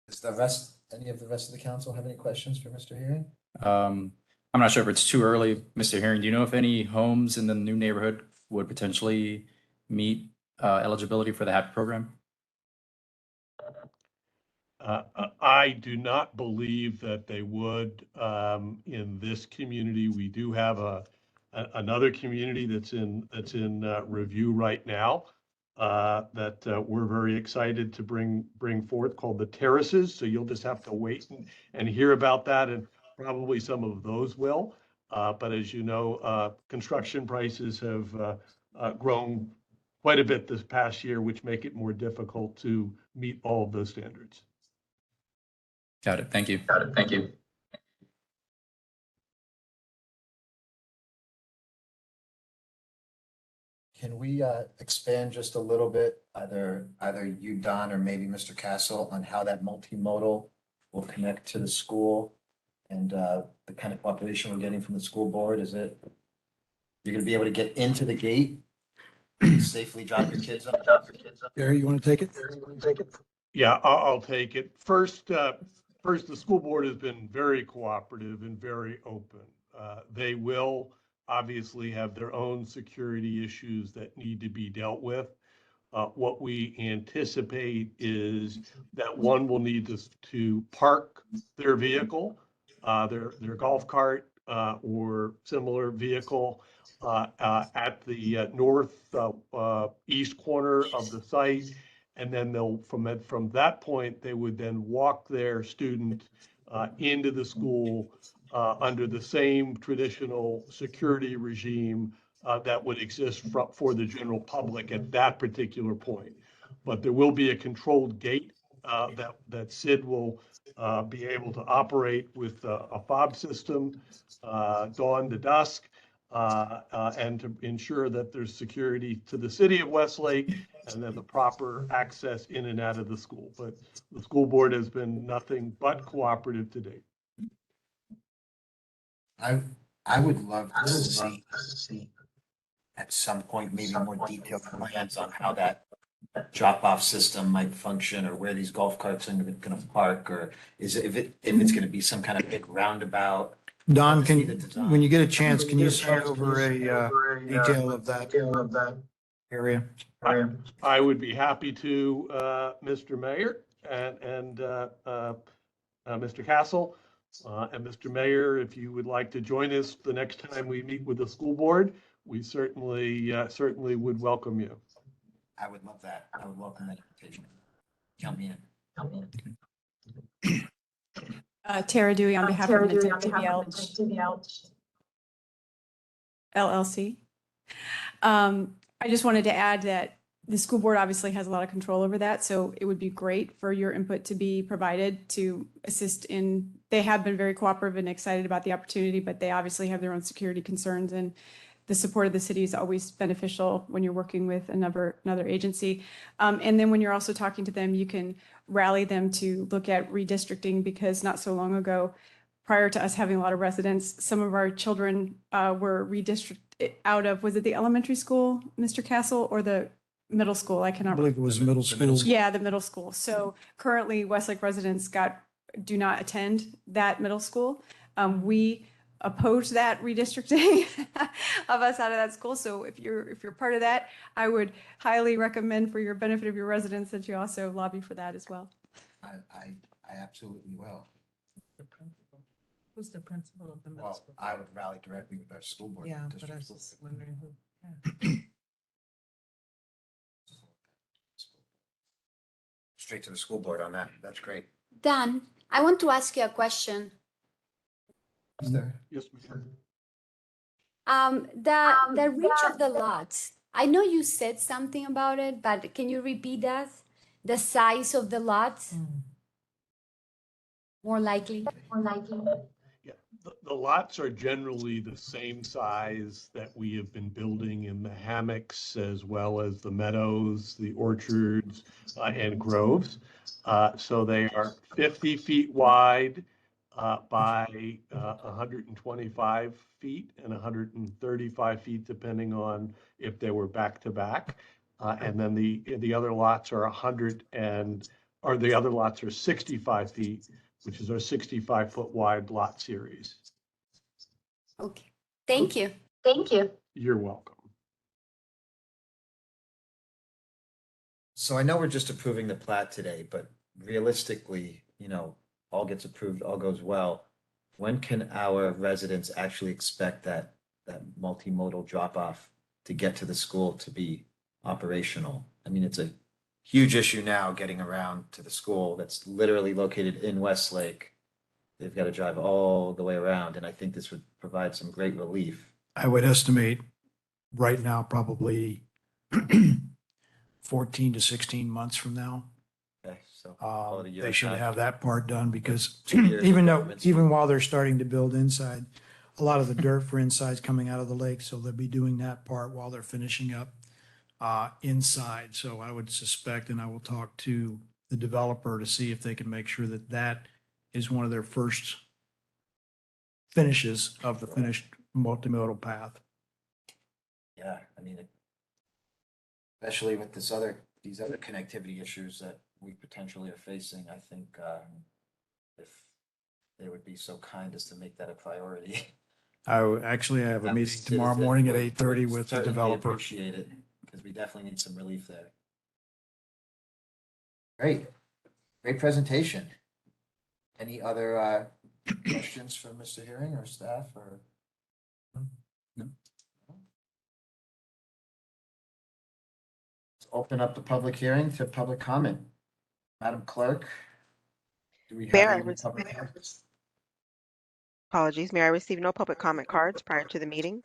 Does any of the rest of the council have any questions for Mr. Herring? I'm not sure if it's too early, Mr. Herring. Do you know if any homes in the new neighborhood would potentially meet eligibility for the HAP program? I do not believe that they would. In this community, we do have another community that's in review right now that we're very excited to bring forth, called the Terraces. So you'll just have to wait and hear about that, and probably some of those will. But as you know, construction prices have grown quite a bit this past year, which make it more difficult to meet all of those standards. Got it. Thank you. Can we expand just a little bit, either you, Don, or maybe Mr. Castle, on how that multimodal will connect to the school and the kind of population we're getting from the school board? Is it, you're gonna be able to get into the gate, safely drop your kids off? Gary, you want to take it? Yeah, I'll take it. First, the school board has been very cooperative and very open. They will obviously have their own security issues that need to be dealt with. What we anticipate is that one will need to park their vehicle, their golf cart or similar vehicle at the east corner of the site. And then they'll, from that point, they would then walk their student into the school under the same traditional security regime that would exist for the general public at that particular point. But there will be a controlled gate that Sid will be able to operate with a fob system dawn to dusk, and to ensure that there's security to the city of Westlake and then the proper access in and out of the school. But the school board has been nothing but cooperative to date. I would love to see at some point, maybe more detailed plans on how that drop-off system might function, or where these golf carts are gonna park, or if it's gonna be some kind of big roundabout. Don, when you get a chance, can you send over a detail of that area? I would be happy to, Mr. Mayor and Mr. Castle. And Mr. Mayor, if you would like to join us the next time we meet with the school board, we certainly would welcome you. I would love that. I would welcome that invitation. Count me in. Tara Dewey on behalf of Minto PBL LLC. I just wanted to add that the school board obviously has a lot of control over that, so it would be great for your input to be provided to assist in, they have been very cooperative and excited about the opportunity, but they obviously have their own security concerns, and the support of the city is always beneficial when you're working with another agency. And then when you're also talking to them, you can rally them to look at redistricting, because not so long ago, prior to us having a lot of residents, some of our children were redistricted out of, was it the elementary school, Mr. Castle, or the middle school? I cannot. I believe it was middle school. Yeah, the middle school. So currently Westlake residents do not attend that middle school. We oppose that redistricting of us out of that school. So if you're part of that, I would highly recommend, for your benefit of your residents, that you also lobby for that as well. I absolutely will. Who's the principal of the middle Well, school? I would rally directly with our school board. Yeah, but I district was school. just wondering who. Straight to the school board on that. That's great. Dan, I want to ask you a question. Is there? Yes, ma'am. The reach of the lots. I know you said something about it, but can you repeat that? The size of the lots? More likely. Yeah, the lots are generally the same size that we have been building in the hammocks, as well as the meadows, the orchards, and groves. So they are 50 feet wide, by 125 feet and 135 feet, depending on if they were back to back. And then the other lots are 65 feet, which is our 65-foot wide lot series. Okay, thank you. You're welcome. So I know we're just approving the plat today, but realistically, all gets approved, all goes well. When can our residents actually expect that multimodal drop-off to get to the school to be operational? I mean, it's a huge issue now getting around to the school that's literally located in Westlake. They've got to drive all the way around, and I think this would provide some great relief. I would estimate right now, probably 14 to 16 months from now. Okay, so call it a year They and a should half. have that part done because 2 years even while they're starting to build inside, a lot of the dirt for inside's coming out of the lake, so they'll be doing that part while they're finishing up inside. So I would suspect, and I will talk to the developer to see if they can make sure that that is one of their first finishes of the finished multimodal path. Yeah, I mean, especially with these other connectivity issues that we potentially are facing, I think if they would be so kind as to make that a priority. I have a meeting tomorrow morning at 8:30 with the Certainly developer. appreciate it, because we definitely need some relief there. Great presentation. Any other questions for Mr. Herring or staff or? No. Let's open up the public hearing to public comment. Madam Clerk, do we Mayor, have any public comments? Apologies, Mayor, I received no public comment cards prior to the meeting.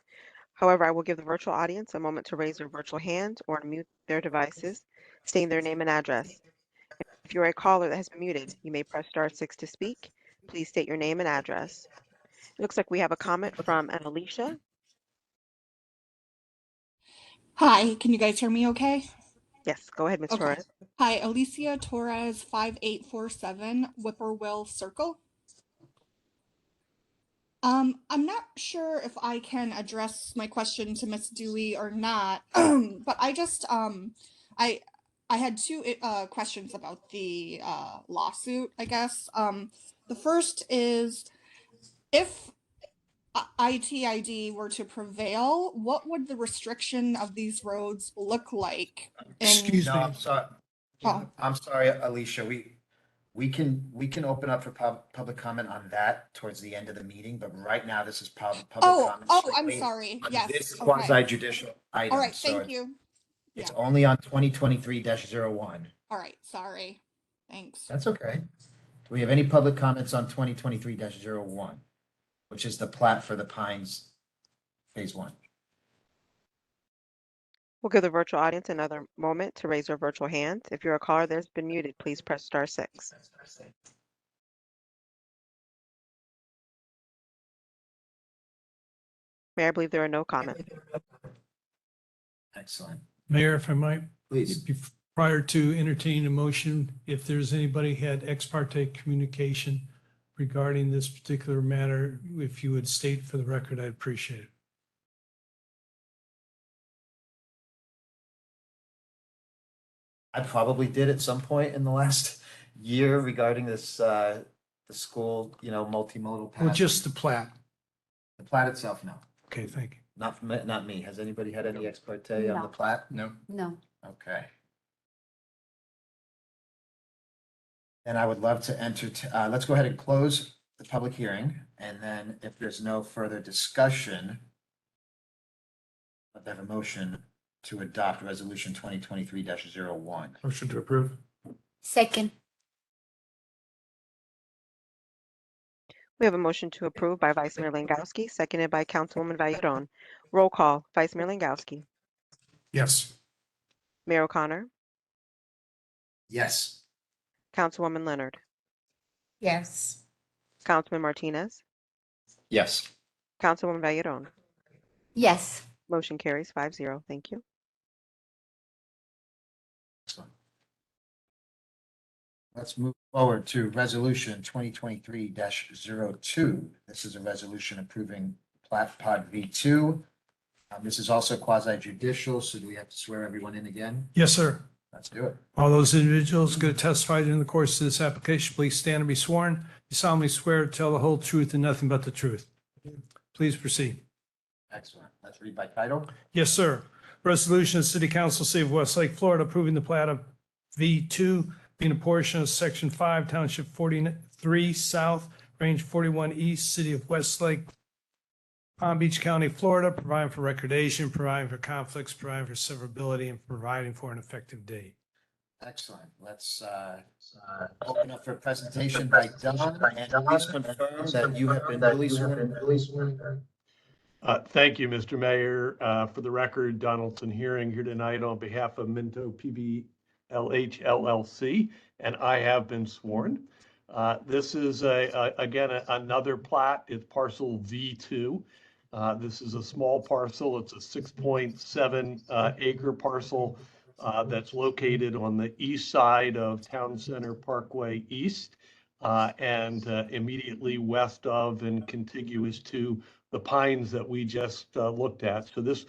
However, I will give the virtual audience a moment to raise their virtual hand or mute their devices, stating their name and address. If you're a caller that has been muted, you may press *6 to speak. Please state your name and address. It looks like we have a comment from an Alicia. Hi, can you guys hear me okay? Yes, go ahead, Ms. Okay. Torres. Hi, Alicia Torres, 5847 Whippoorwill Circle. I'm not sure if I can address my question to Miss Dewey or not, but I just I had two questions about the lawsuit, I guess. The first is, if ITID were to prevail, what would the restriction of these roads look like? Excuse No, me. I'm sorry. Oh. I'm sorry, Alicia. We can open up for public comment on that towards the end of the meeting, but right now this is public comment. I'm strictly sorry. on Yes. This okay. quasi judicial item. All right. So Thank you. It's Yeah. only on 2023-01. All right. Sorry. Thanks. That's okay. Do we have any public comments on 2023-01, which is the plat for the Pines Phase 1? We'll give the virtual audience another moment to raise their virtual hands. If you're a caller that's been muted, please press *6. Mayor, I believe there are no comments. Excellent. Mayor, if I might, Please. prior to entertaining a motion, if there's anybody had ex parte communication regarding this particular matter, if you would state for the record, I'd appreciate it. I probably did at some point in the last year regarding this, the school, multimodal path. Well, just the plat. The plat itself, no. Okay, thank you. Not me. Has anybody had any ex parte on No. the plat? No. No. Okay. And I would love to let's go ahead and close the public hearing, and then if there's no further discussion, I'd have a motion to adopt resolution 2023-01. Motion to approve. Second. We have a motion to approve by Vice Mayor Langowski, seconded by Councilwoman Valladon. Roll call, Vice Mayor Langowski. Yes. Mayor O'Connor, Yes. Councilwoman Leonard, Yes. Councilman Martinez, Yes. Councilwoman Valladon. Yes. Motion carries 5-0. Thank you. Excellent. Let's move forward to resolution 2023-02. This is a resolution approving plat pod V2. This is also quasi judicial, so do we have to swear everyone in again? Yes, sir. Let's do it. All those individuals going to testify during the course of this application, please stand and be sworn. You solemnly swear to tell the whole truth and nothing but the truth. Please proceed. Excellent. Let's read by title. Yes, sir. Resolution of City Council, City of Westlake, Florida, approving the plat of V2 being a portion of Section 5, Township 43 South, Range 41 East, City of Westlake, Palm Beach County, Florida, providing for recordation, providing for conflicts, providing for severability, and providing for an effective date. Excellent. Let's open up for a presentation by Don, and please confirm that you have been duly sworn. Thank you, Mr. Mayor. For the record, Donaldson Hearing here tonight on behalf of Minto PBLH LLC, and I have been sworn. This is again another plat. It's parcel V2. This is a small parcel. It's a 6.7 acre parcel that's located on the east side of Town Center Parkway East and immediately west of and contiguous to the pines that we just looked at. So this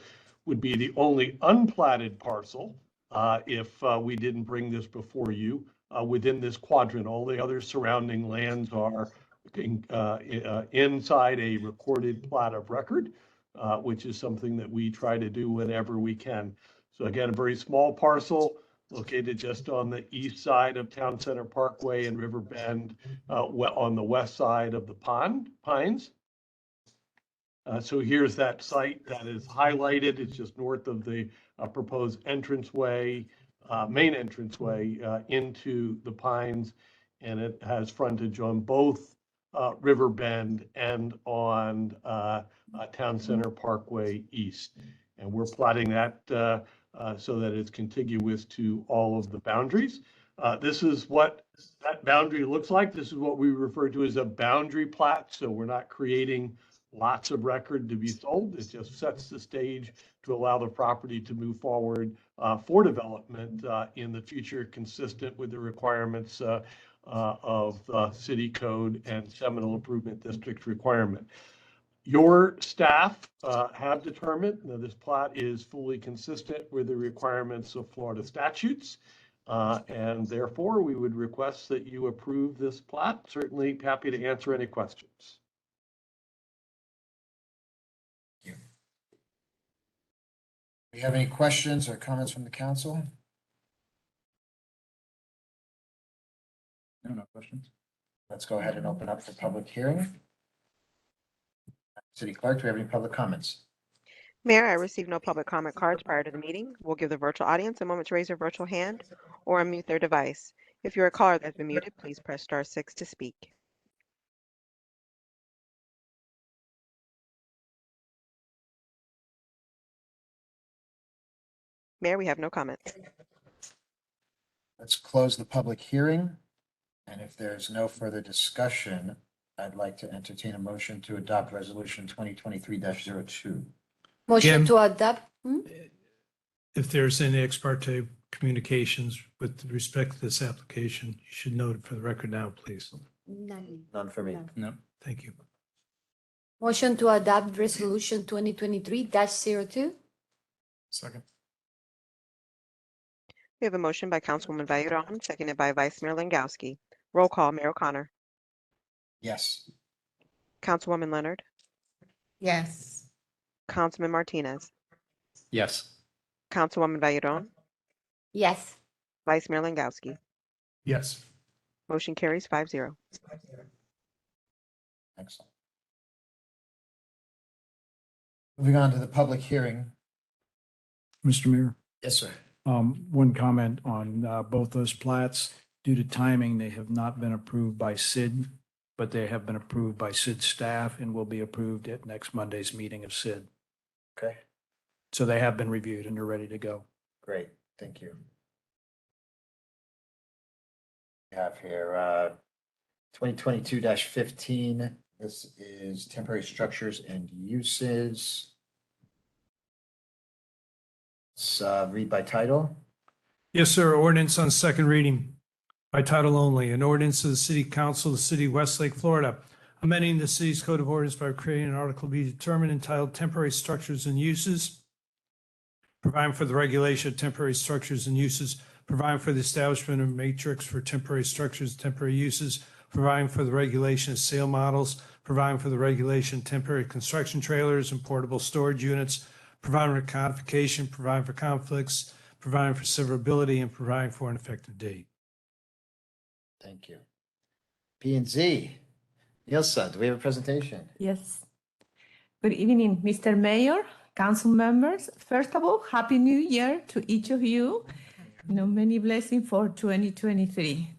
would be the only unplatted parcel if we didn't bring this before you within this quadrant. All the other surrounding lands are inside a recorded plat of record, which is something that we try to do whenever we can. So again, a very small parcel located just on the east side of Town Center Parkway and River Bend, on the west side of the pines. So here's that site that is highlighted. It's just north of the proposed entranceway, main entranceway into the pines, and it has frontage on both River Bend and on Town Center Parkway East. And we're plotting that so that it's contiguous to all of the boundaries. This is what that boundary looks like. This is what we refer to as a boundary plat. So we're not creating lots of record to be sold. It just sets the stage to allow the property to move forward for development in the future, consistent with the requirements of city code and Seminole Improvement District requirement. Your staff have determined that this plat is fully consistent with the requirements of Florida statutes. And therefore, we would request that you approve this plat. Certainly happy to answer any questions. Do you have any questions or comments from the council? No questions. Let's go ahead and open up for public hearing. City Clerk, do we have any public comments? Mayor, I received no public comment cards prior to the meeting. We'll give the virtual audience a moment to raise their virtual hand or unmute their device. If you're a caller that's been muted, please press *6 to speak. Mayor, we have no comments. Let's close the public hearing. And if there's no further discussion, I'd like to entertain a motion to adopt resolution 2023-02. Motion Again. to adopt. If there's any ex parte communications with respect to this application, you should note it for the record now, please. None. None for me. No, thank you. Motion to adopt resolution 2023-02. Second. We have a motion by Councilwoman Vayron, seconded by Vice Mayor Langowski. Roll call, Mayor O'Connor. Yes. Councilwoman Leonard. Yes. Councilman Martinez. Yes. Councilwoman Vayron. Yes. Vice Mayor Langowski. Yes. Motion carries 5-0. Excellent. Moving on to the public hearing. Mr. Mayor, Yes, sir. one comment on both those plats. Due to timing, they have not been approved by SID, but they have been approved by SID staff and will be approved at next Monday's meeting of SID. Okay, So they have been reviewed and they're ready to go. great. Thank you. We have here 2022-15. This is temporary structures and uses. Let's read by title. Yes, sir. Ordinance on second reading. by title only, an ordinance of the City Council of the City of Westlake, Florida, amending the city's code of ordinance by creating an article to be determined entitled Temporary Structures and Uses, providing for the regulation of temporary structures and uses, providing for the establishment of matrix for temporary structures, and temporary uses, providing for the regulation of sale models, providing for the regulation of temporary construction trailers and portable storage units, providing for codification, providing for conflicts, providing for severability, and providing for an effective date. Thank you. P and Z. Nilsa, do we have a presentation? Yes. Good evening, Mr. Mayor, council members. First of all, Happy New Year to each of you. Many blessings for 2023.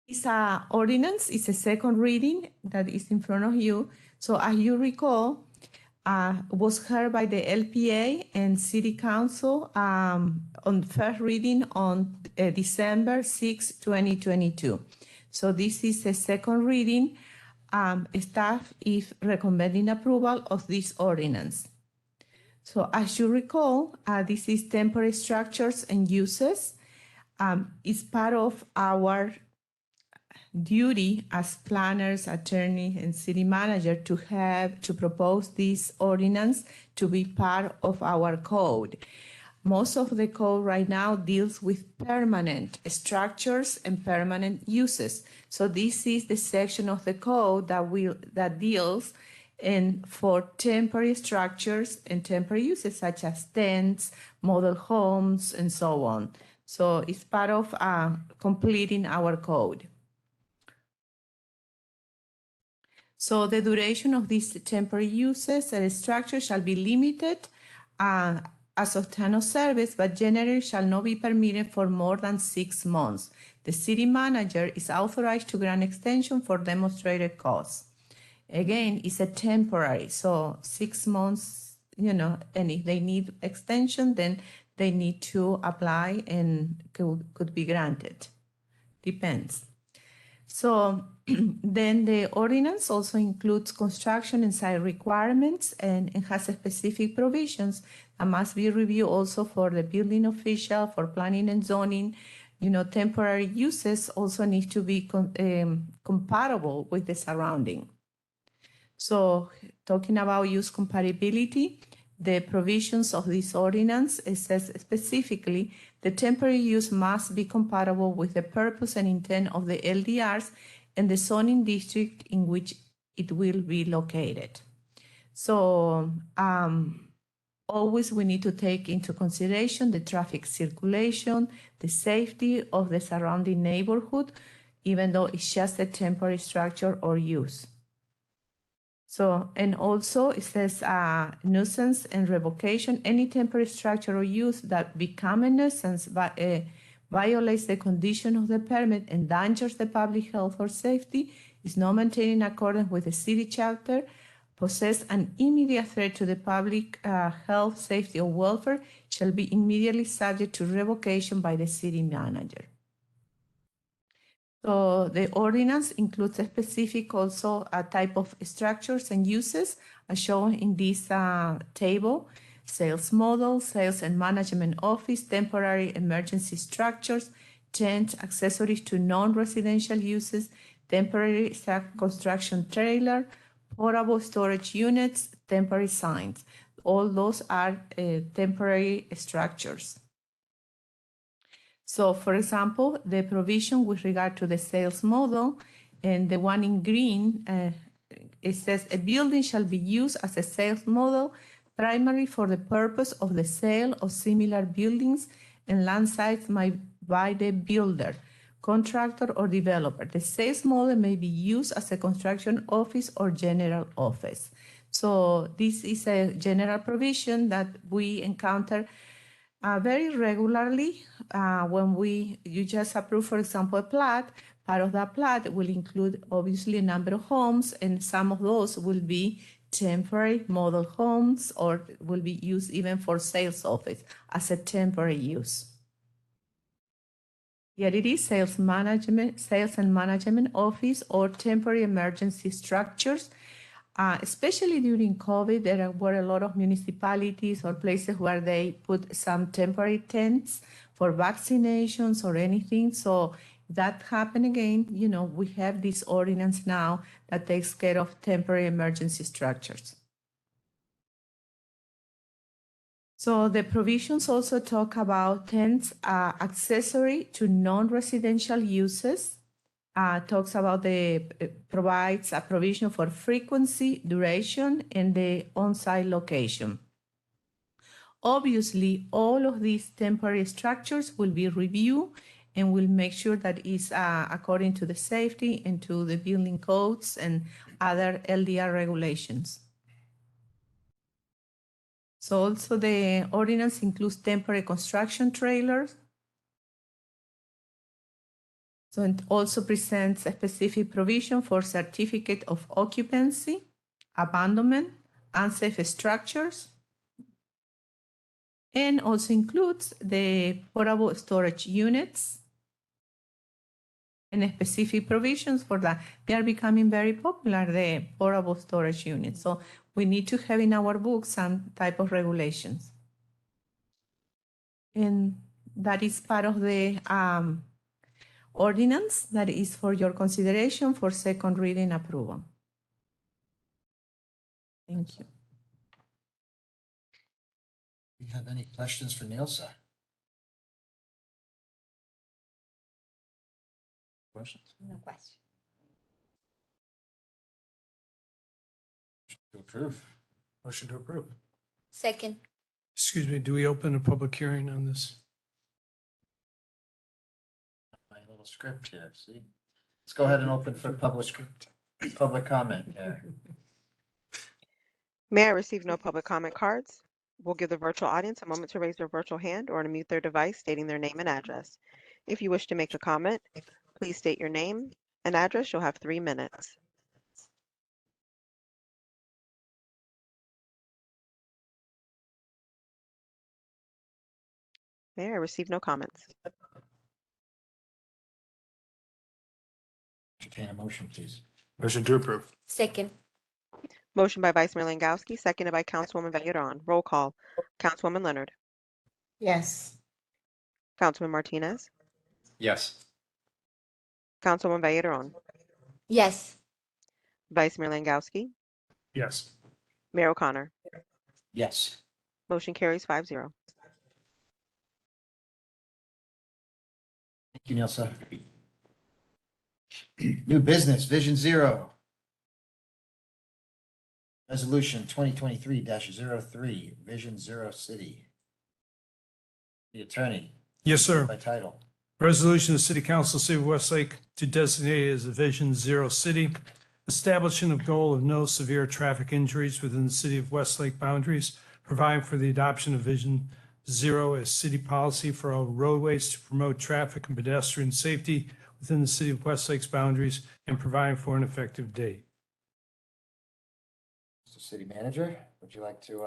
This ordinance is a second reading that is in front of you. So as you recall, was heard by the LPA and City Council on first reading on December 6, 2022. So this is a second reading. Staff is recommending approval of this ordinance. So as you recall, this is temporary structures and uses. It's part of our duty as planners, attorney, and city manager to propose this ordinance to be part of our code. Most of the code right now deals with permanent structures and permanent uses. So this is the section of the code that deals for temporary structures and temporary uses such as tents, model homes, and so on. So it's part of completing our code. So the duration of these temporary uses and structures shall be limited as of time of service, but generally shall not be permitted for more than 6 months. The city manager is authorized to grant extension for demonstrated cause. Again, it's a temporary, so 6 months, and if they need extension, then they need to apply and could be granted. Depends. So then the ordinance also includes construction and site requirements and has specific provisions that must be reviewed also for the building official, for planning and zoning. Temporary uses also need to be compatible with the surrounding. So talking about use compatibility, the provisions of this ordinance, it says specifically the temporary use must be compatible with the purpose and intent of the LDRs and the zoning district in which it will be located. So always we need to take into consideration the traffic circulation, the safety of the surrounding neighborhood, even though it's just a temporary structure or use. So, and also it says nuisance and revocation. Any temporary structure or use that become a nuisance violates the condition of the permit, endangers the public health or safety, is not maintained in accordance with the city charter, possess an immediate threat to the public health, safety, or welfare, shall be immediately subject to revocation by the city manager. So the ordinance includes a specific also a type of structures and uses as shown in this table: sales model, sales and management office, temporary emergency structures, tents, accessories to non-residential uses, temporary construction trailer, portable storage units, temporary signs. All those are temporary structures. So, for example, the provision with regard to the sales model, and the one in green, it says a building shall be used as a sales model primarily for the purpose of the sale of similar buildings and land sites by the builder, contractor, or developer. The sales model may be used as a construction office or general office. So this is a general provision that we encounter very regularly when you just approve, for example, a plat. Part of that plat will include obviously a number of homes, and some of those will be temporary model homes or will be used even for sales office as a temporary use. Here it is, sales and management office or temporary emergency structures. Especially during COVID, there were a lot of municipalities or places where they put some temporary tents for vaccinations or anything. So if that happen again, we have this ordinance now that takes care of temporary emergency structures. So the provisions also talk about tents accessory to non-residential uses. Talks about provides a provision for frequency, duration, and the on-site location. Obviously, all of these temporary structures will be reviewed and will make sure that it's according to the safety and to the building codes and other LDR regulations. So also the ordinance includes temporary construction trailers. So it also presents a specific provision for certificate of occupancy, abandonment, unsafe structures, and also includes the portable storage units and specific provisions for that. They are becoming very popular, the portable storage units. So we need to have in our book some type of regulations. And that is part of the ordinance that is for your consideration for second reading approval. Thank you. Do you have any questions for Nilsa? Questions? No question. To approve. Motion to approve. Second. Excuse me, do we open a public hearing on this? My little script here, see? Let's go ahead and open for public comment. May I receive no public comment cards? We'll give the virtual audience a moment to raise their virtual hand or unmute their device stating their name and address. If you wish to make a comment, please state your name and address. You'll have 3 minutes. May I receive no comments? Entertain a motion, please. Motion to approve. Second. Motion by Vice Mayor Langowski, seconded by Councilwoman Valleron. Roll call. Councilwoman Leonard. Yes. Councilman Martinez. Yes. Councilwoman Valleron. Yes. Vice Mayor Langowski. Yes. Mayor O'Connor. Yes. Motion carries 5-0. Thank you, Nilsa. New business, Vision Zero. Resolution 2023-03, Vision Zero City. The attorney. Yes, sir. By title. Resolution of the City Council, City of Westlake, to designate it as a Vision Zero city, establishing a goal of no severe traffic injuries within the City of Westlake boundaries, providing for the adoption of Vision Zero as city policy for all roadways to promote traffic and pedestrian safety within the City of Westlake's boundaries, and providing for an effective date. Mr. City Manager, would you like to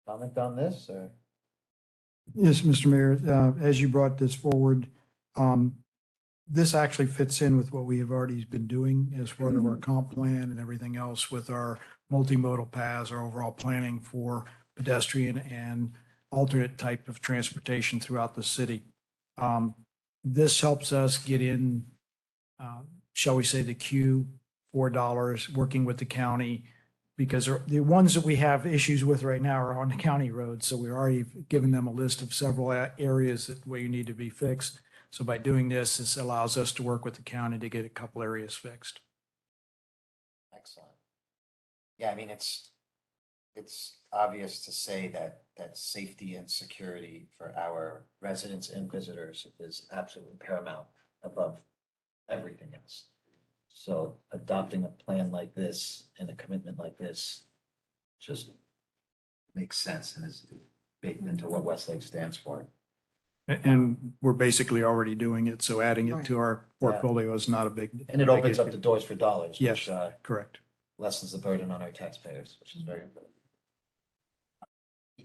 comment on this? Or? Yes, Mr. Mayor, as you brought this forward, this actually fits in with what we have already been doing as part of our comp plan and everything else with our multimodal paths, our overall planning for pedestrian and alternate type of transportation throughout the city. This helps us get in, shall we say, the queue for dollars, working with the county, because the ones that we have issues with right now are on the county roads. So we're already giving them a list of several areas that where you need to be fixed. So by doing this, this allows us to work with the county to get a couple areas fixed. Excellent. Yeah, I mean, it's obvious to say that safety and security for our residents and visitors is absolutely paramount above everything else. So adopting a plan like this and a commitment like this just makes sense and is baked into what Westlake stands for. And we're basically already doing it. So adding it to our portfolio is not a big. And it opens up the doors for dollars. Yes, which, correct. lessens the burden on our taxpayers, which is very important.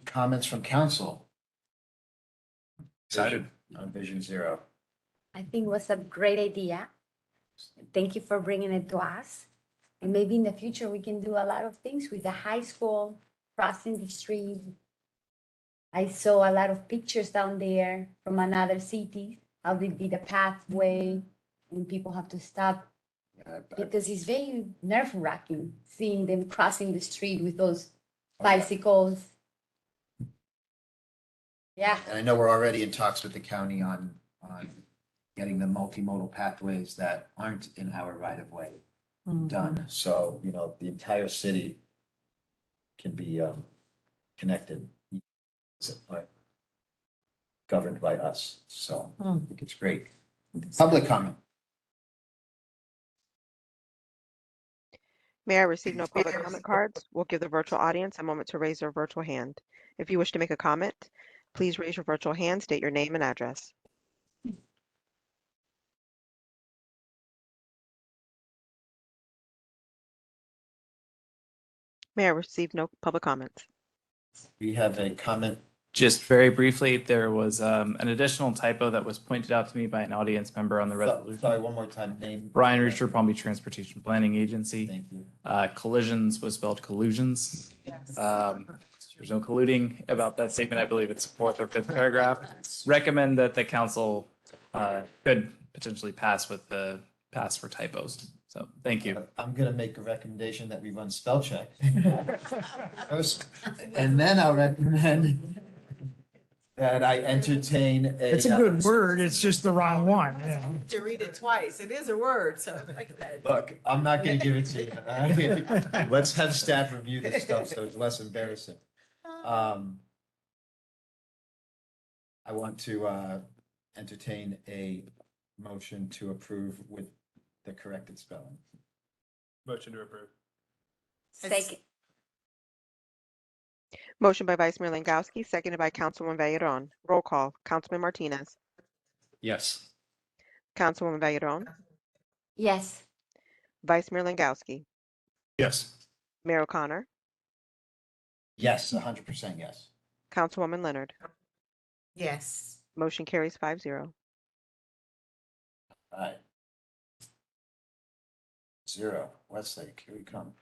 Comments from council? Excited. On Vision Zero. I think it was a great idea. Thank you for bringing it to us. And maybe in the future, we can do a lot of things with the high school, crossing the street, I saw a lot of pictures down there from another city, how they did a pathway and people have to stop because it's very nerve wracking seeing them crossing the street with those bicycles. Yeah. And I know we're already in talks with the county on getting the multimodal pathways that aren't in our right of way done. So, you know, the entire city can be connected. Governed by us. So I think it's great. Public comment. Mayor, I received no public comment cards. We'll give the virtual audience a moment to raise their virtual hand. If you wish to make a comment, please raise your virtual hand, state your name and address. Mayor, I received no public comments. We have a comment. Just very briefly, there was an additional typo that was pointed out to me by an audience member on the resolution. Sorry, one more time. Name. Brian Reacher, Palm Beach Transportation Planning Agency. Thank you. Collisions was spelled collusions. There's no colluding about that statement. I believe it's fourth or fifth paragraph. Recommend that the council could potentially pass with the pass for typos. So thank you. I'm going to make a recommendation that we run spell check. First, and then I'll recommend that I entertain a. It's a good word. It's just the wrong one. Yeah. To read it twice. It is a word, so. Look, I'm not going to give it to you. Let's have staff review this stuff so it's less embarrassing. I want to entertain a motion to approve with the corrected spelling. Motion to approve. Second. Motion by Vice Mayor Langowski, seconded by Councilwoman Valleron. Roll call. Councilman Martinez. Yes. Councilwoman Valleron. Yes. Vice Mayor Langowski. Yes. Mayor O'Connor. Yes, 100% yes. Councilwoman Leonard. Yes. Motion carries 5-0. All right. 0, Westlake, here we come.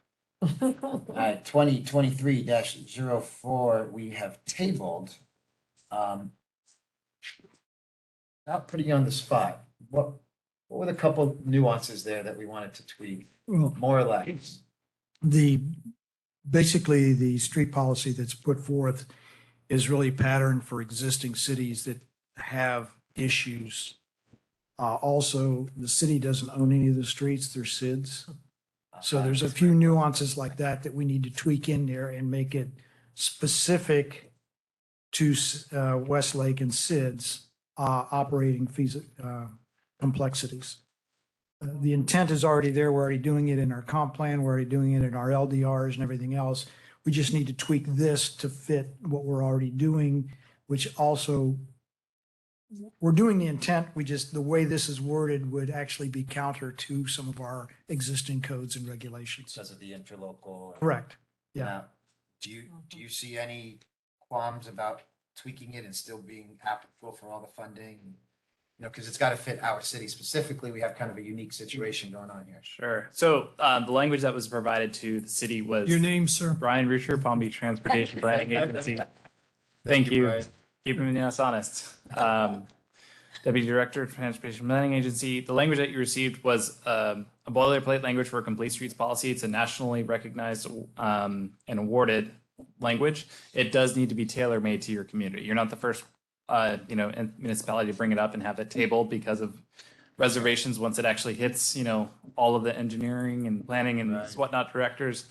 All right, 2023-04, we have tabled. Not putting you on the spot. What were the couple nuances there that we wanted to tweak, Well, more or less? Basically, the street policy that's put forth is really patterned for existing cities that have issues. Also, the city doesn't own any of the streets, they're SIDs. So there's a few nuances like that that we need to tweak in there and make it specific to Westlake and SIDS operating fees, complexities. The intent is already there. We're already doing it in our comp plan. We're already doing it in our LDRs and everything else. We just need to tweak this to fit what we're already doing, which also we're doing the intent. We just, the way this is worded would actually be counter to some of our existing codes and regulations. Because of the interlocal. Correct. Yeah. Now, do you see any qualms about tweaking it and still being applicable for all the funding? You know, because it's got to fit our city specifically. We have kind of a unique situation going on here. Sure. So the language that was provided to the city was Your name, sir? Brian Reacher, Palm Beach Transportation Planning Agency. Thank you. Brian. Keeping us honest. Deputy Director of Transportation Planning Agency. The language that you received was a boilerplate language for a complete streets policy. It's a nationally recognized and awarded language. It does need to be tailor made to your community. You're not the first municipality to bring it up and have it tabled because of reservations once it actually hits, all of the engineering and planning and whatnot directors.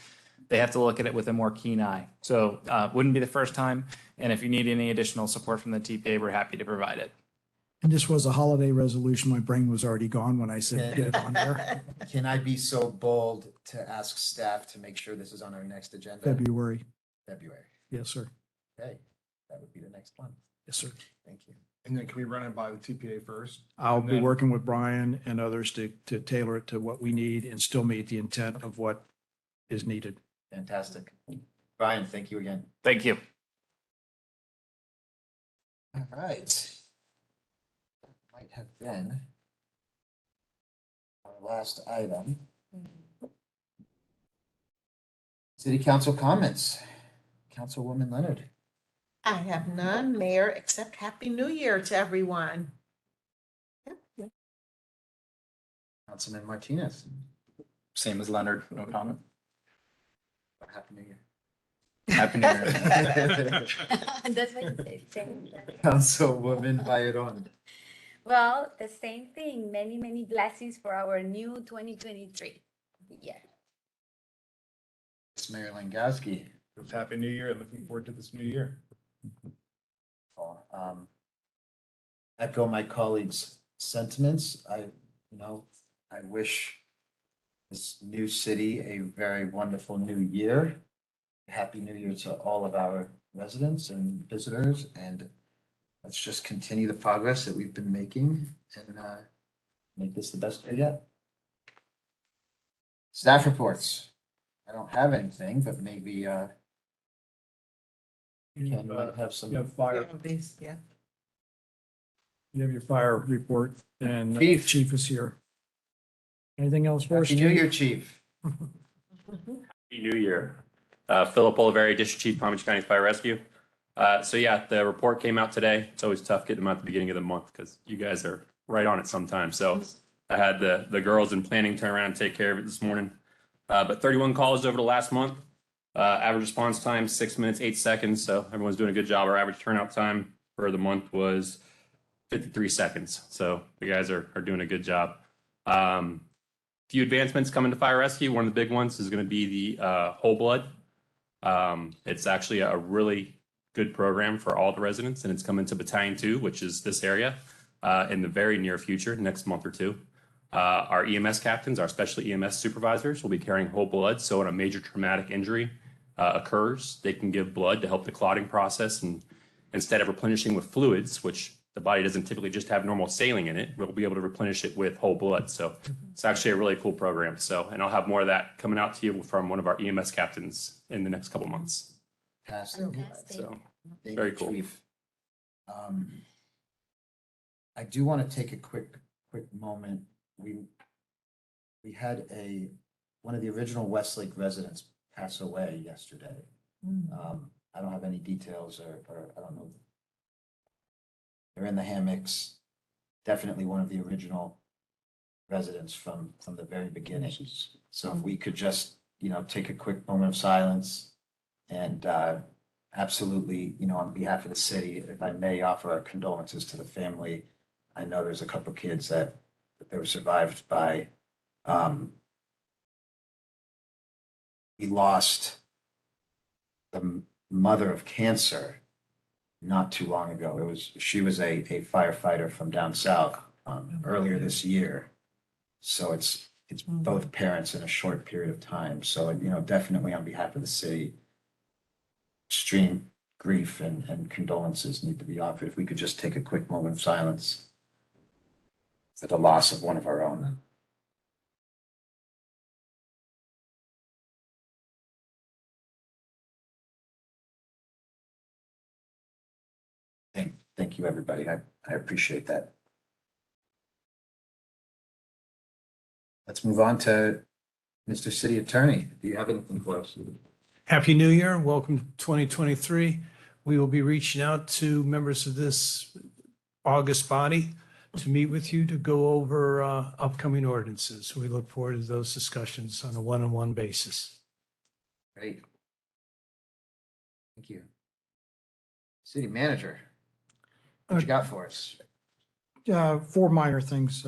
They have to look at it with a more keen eye. So wouldn't be the first time. And if you need any additional support from the TPA, we're happy to provide it. And this was a holiday resolution. My brain was already gone when I said get it on there. Can I be so bold to ask staff to make sure this is on our next agenda? February. February. Yes, sir. Okay, that would be the next one. Yes, sir. Thank you. And then can we run it by the TPA first? I'll And be then- working with Brian and others to tailor it to what we need and still meet the intent of what is needed. Fantastic. Brian, thank you again. Thank you. All right. Might have been our last item. City council comments. Councilwoman Leonard. I have none, Mayor, except Happy New Year to everyone. Councilman Martinez. Same as Leonard, no comment. Happy New Year. Happy New Year. That's what you say. Same. Councilwoman Bayron. Well, the same thing. Many, many blessings for our new 2023 year. Mayor Langowski. Happy New Year. Looking forward to this new year. Echo my colleagues' sentiments. I wish this new city a very wonderful new year. Happy New Year to all of our residents and visitors, and let's just continue the progress that we've been making and make this the best year yet. Staff reports. I don't have anything, but maybe Ken might have some. You have fire. Yeah. You have your fire report and Chief. Chief is here. Anything else for us? Happy New Chief? Year, Chief. Happy New Year. Philip Oliveri, District Chief, Palm Beach County Fire Rescue. So yeah, the report came out today. It's always tough getting them out at the beginning of the month because you guys are right on it sometimes. So I had the girls in planning turn around and take care of it this morning. But 31 calls over the last month. Average response time, 6 minutes, 8 seconds. So everyone's doing a good job. Our average turnout time for the month was 53 seconds. So the guys are doing a good job. Few advancements coming to fire rescue. One of the big ones is going to be the whole blood. It's actually a really good program for all the residents, and it's coming to Battalion 2, which is this area, in the very near future, next month or two. Our EMS captains, our special EMS supervisors will be carrying whole blood. So when a major traumatic injury occurs, they can give blood to help the clotting process. And instead of replenishing with fluids, which the body doesn't typically just have normal saline in it, we'll be able to replenish it with whole blood. So it's actually a really cool program. So, and I'll have more of that coming out to you from one of our EMS captains in the next couple months. Fantastic. So Thank very you, cool. Chief. I do want to take a quick moment. We had one of the original Westlake residents pass away yesterday. I don't have any details or I don't know. They're in the hammocks. Definitely one of the original residents from the very beginning. So if we could just, take a quick moment of silence and absolutely, on behalf of the city, if I may offer our condolences to the family. I know there's a couple of kids that they were survived by. We lost the mother of cancer not too long ago. She was a firefighter from down south earlier this year. So it's both parents in a short period of time. So, definitely on behalf of the city, extreme grief and condolences need to be offered. If we could just take a quick moment of silence for the loss of one of our own. Thank you, everybody. I appreciate that. Let's move on to Mr. City Attorney. Do you have anything for us? Happy New Year. Welcome to 2023. We will be reaching out to members of this August body to meet with you to go over upcoming ordinances. We look forward to those discussions on a one-on-one basis. Great. Thank you. City Manager, what you got for us? Four minor things,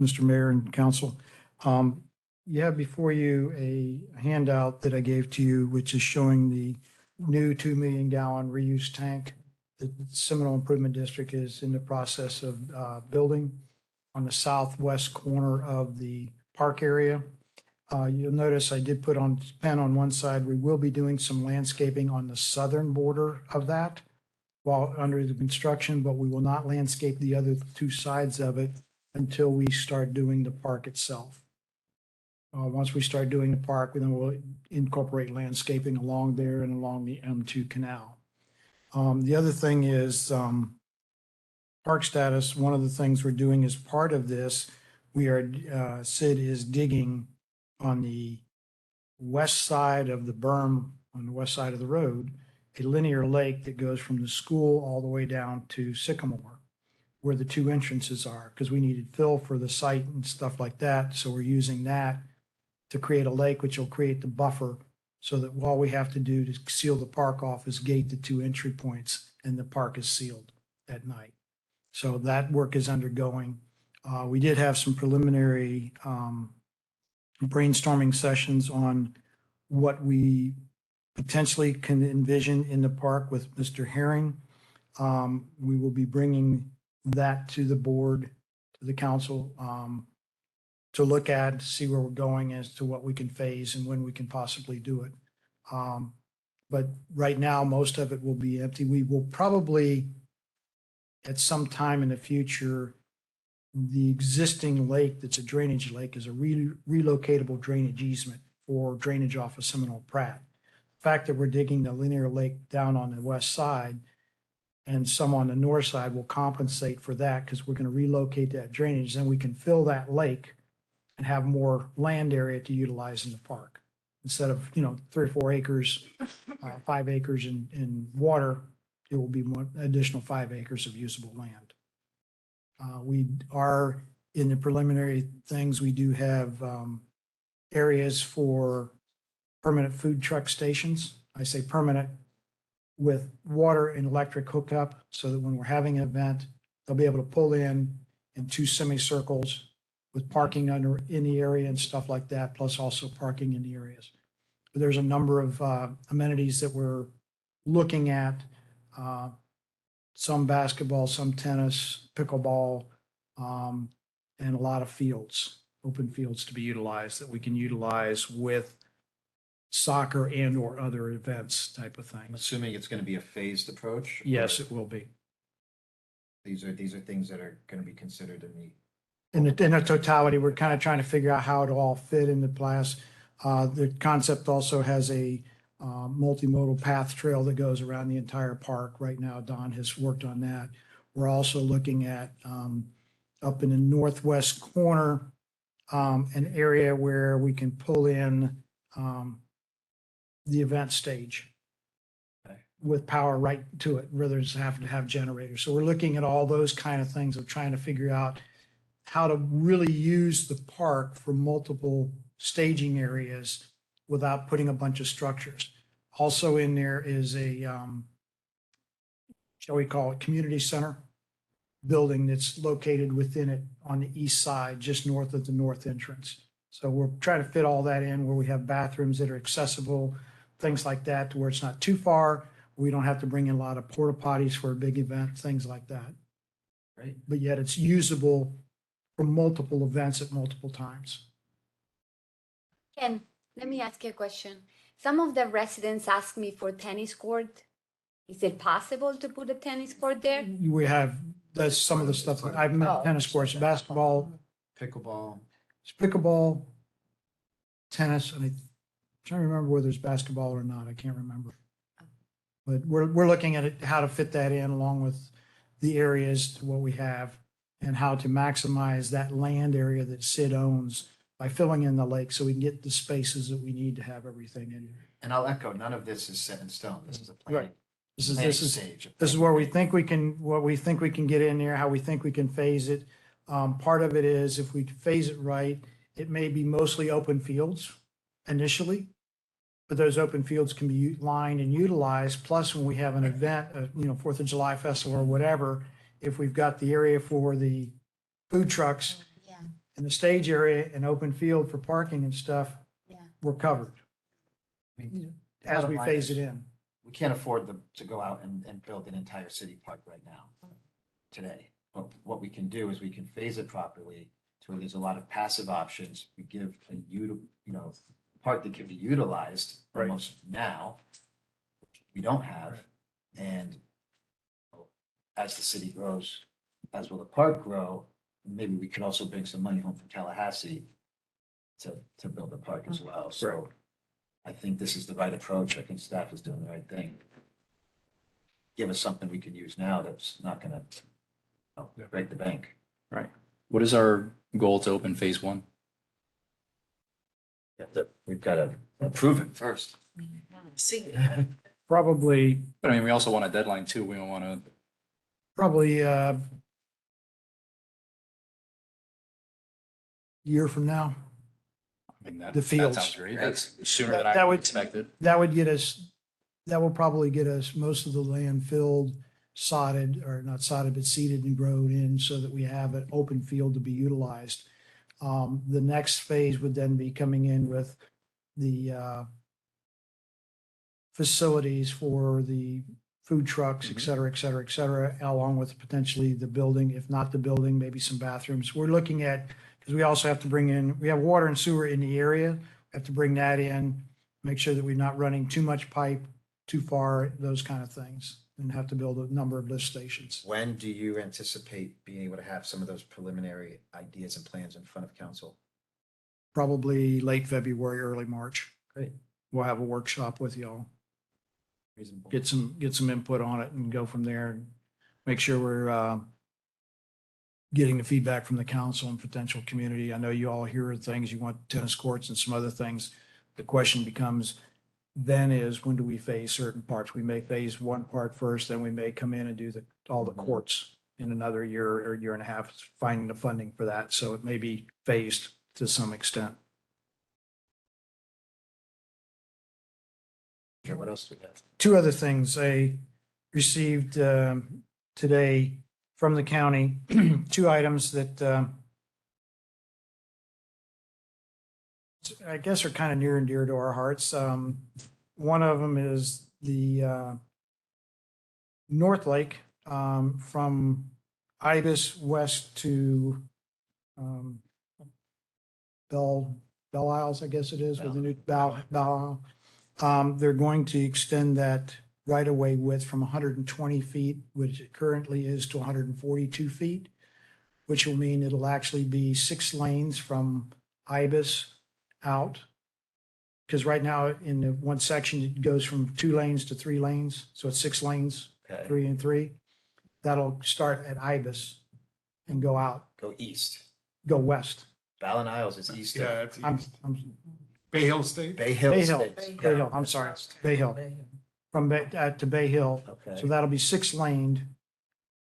Mr. Mayor and Council. You have before you a handout that I gave to you, which is showing the new 2 million gallon reuse tank that the Seminole Improvement District is in the process of building on the southwest corner of the park area. You'll notice I did put on pen on one side. We will be doing some landscaping on the southern border of that while under the construction, but we will not landscape the other two sides of it until we start doing the park itself. Once we start doing the park, then we'll incorporate landscaping along there and along the M2 canal. The other thing is park status. One of the things we're doing as part of this, Sid is digging on the west side of the berm, on the west side of the road, a linear lake that goes from the school all the way down to Sycamore, where the two entrances are, because we needed fill for the site and stuff like that. So we're using that to create a lake, which will create the buffer so that all we have to do to seal the park off is gate the two entry points and the park is sealed at night. So that work is undergoing. We did have some preliminary brainstorming sessions on what we potentially can envision in the park with Mr. Herring. We will be bringing that to the board, to the council, to look at, to see where we're going as to what we can phase and when we can possibly do it. But right now, most of it will be empty. We will probably, at some time in the future, the existing lake that's a drainage lake is a relocatable drainage easement for drainage off of Seminole Pratt. The fact that we're digging the linear lake down on the west side and some on the north side will compensate for that because we're going to relocate that drainage. Then we can fill that lake and have more land area to utilize in the park. Instead of, 3 or 4 acres, 5 acres in water, it will be one additional 5 acres of usable land. We are in the preliminary things. We do have areas for permanent food truck stations. I say permanent with water and electric hookup so that when we're having an event, they'll be able to pull in 2 semicircles with parking in the area and stuff like that, plus also parking in the areas. But there's a number of amenities that we're looking at, some basketball, some tennis, pickleball, and a lot of fields, open fields to be utilized that we can utilize with soccer and or other events type of I'm thing. assuming it's going to be a phased approach? Yes, or it will be. These are things that are going to be considered in the. In the totality, we're kind of trying to figure out how it all fit into place. The concept also has a multimodal path trail that goes around the entire park. Right now, Don has worked on that. We're also looking at up in the northwest corner, an area where we can pull in the event stage with power right to it, rather than having to have generators. So we're looking at all those kind of things of trying to figure out how to really use the park for multiple staging areas without putting a bunch of structures. Also in there is a, shall we call it, community center building that's located within it on the east side, just north of the north entrance. So we're trying to fit all that in where we have bathrooms that are accessible, things like that, to where it's not too far. We don't have to bring in a lot of porta potties for a big event, things like that. Right. But yet it's usable for multiple events at multiple times. Ken, let me ask you a question. Some of the residents ask me for tennis court. Is it possible to put a tennis court there? We have, that's some of the stuff, that I've met tennis courts, basketball, Pickleball. it's pickleball, tennis, and I'm trying to remember whether it's basketball or not. I can't remember. But we're looking at it, how to fit that in along with the areas to what we have and how to maximize that land area that Sid owns by filling in the lake so we can get the spaces that we need to have everything in there. And I'll echo, none of this is set in stone. This is a plan. Right. This is Stage. this is where we think we can, what we think we can get in there, how we think we can phase it. Part of it is if we phase it right, it may be mostly open fields initially, but those open fields can be lined and utilized. Plus, when we have an event, 4th of July festival or whatever, if we've got the area for the food trucks Yeah, and the stage area and open field for parking and stuff, yeah. we're covered I mean, as bottom we line phase is, it in. We can't afford to go out and build an entire city park right now, today. But what we can do is we can phase it properly to where there's a lot of passive options. We give part that can be utilized Right. almost now, which we don't have. And as the city grows, as will the park grow, maybe we could also bring some money home from Tallahassee to build a park as well. So I think this is the right approach. I think staff is doing the right thing. Give us something we can use now that's not gonna break the bank. Right. What is our goal to open phase 1? We've got to approve it first. See, Probably, But I mean, we also want a deadline too. We don't want to, probably, year from now. I mean, The that fields. sounds great. That's sooner than That I would- expected. That would get us, that will probably get us most of the land filled, sodded, or not sodded, but seeded and grown in so that we have an open field to be utilized. The next phase would then be coming in with the facilities for the food trucks, et cetera, et cetera, et cetera, along with potentially the building, if not the building, maybe some bathrooms. We're looking at, because we also have to bring in, we have water and sewer in the area, we have to bring that in, make sure that we're not running too much pipe too far, those kind of things, and have to build a number of lift stations. When do you anticipate being able to have some of those preliminary ideas and plans in front of council? Probably late February, early March. Great. We'll have a workshop with y'all, Reasonable. get some input on it and go from there and make sure we're getting the feedback from the council and potential community. I know you all hear things, you want tennis courts and some other things. The question becomes then is when do we phase certain parts? We may phase one part first, then we may come in and do all the courts in another year or year and a half, finding the funding for that. So it may be phased to some extent. Okay, what else do we have? Two other things. I received today from the county, two items that I guess are kind of near and dear to our hearts. One of them is the North Lake from Ibis west to Belle Isles, I guess it is, with the new Belle Isle. They're going to extend that right-of-way width from 120 feet, which it currently is, to 142 feet, which will mean it'll actually be 6 lanes from Ibis out. Because right now in the one section, it goes from 2 lanes to 3 lanes. So it's 6 lanes, Okay. 3 and 3. That'll start at Ibis and go out, Go east. go west. Ballin Isles is east Yeah, of it's I'm Bay Hill State. Bay Hill. Bay Hill, States. Bay Hill, I'm sorry, Bay Hill, from to Bay Hill. Okay. So that'll be 6 laned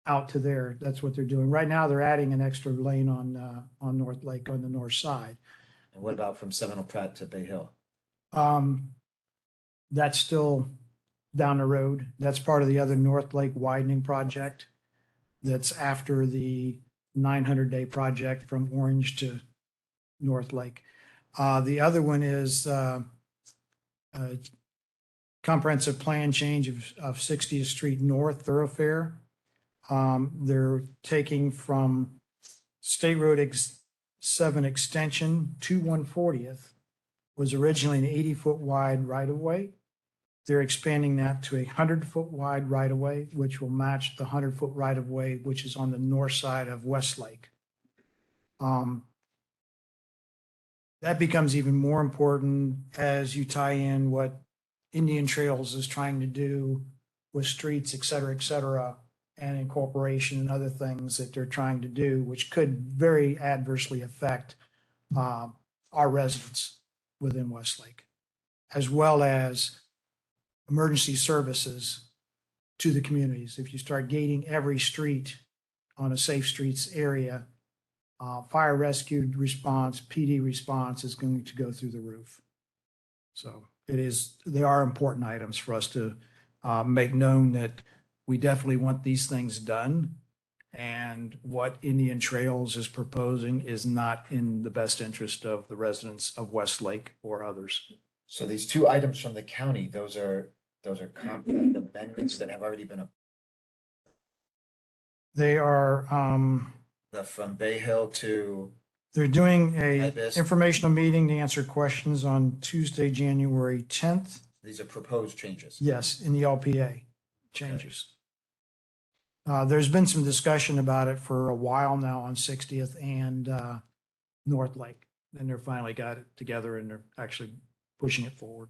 out to there. That's what they're doing. Right now, they're adding an extra lane on North Lake on the north side. And what about from Seminole Pratt to Bay Hill? That's still down the road. That's part of the other North Lake widening project. That's after the 900-day project from Orange to North Lake. The other one is comprehensive plan change of 60th Street North thoroughfare. They're taking from State Road 7 extension to 140th, was originally an 80-foot wide right-of-way. They're expanding that to a 100-foot wide right-of-way, which will match the 100-foot right-of-way, which is on the north side of Westlake. That becomes even more important as you tie in what Indian Trails is trying to do with streets, et cetera, and incorporation and other things that they're trying to do, which could very adversely affect our residents within Westlake, as well as emergency services to the communities. If you start gating every street on a safe streets area, fire rescue response, PD response is going to go through the roof. So they are important items for us to make known that we definitely want these things done. And what Indian Trails is proposing is not in the best interest of the residents of Westlake or others. So these 2 items from the county, those are compact amendments that have already been, They are, from Bay Hill to, they're doing a Ibis. informational meeting to answer questions on Tuesday, January 10th. these are proposed changes. Yes, in the LPA changes. There's been some discussion about it for a while now on 60th and North Lake. And they're finally got it together and they're actually pushing it forward.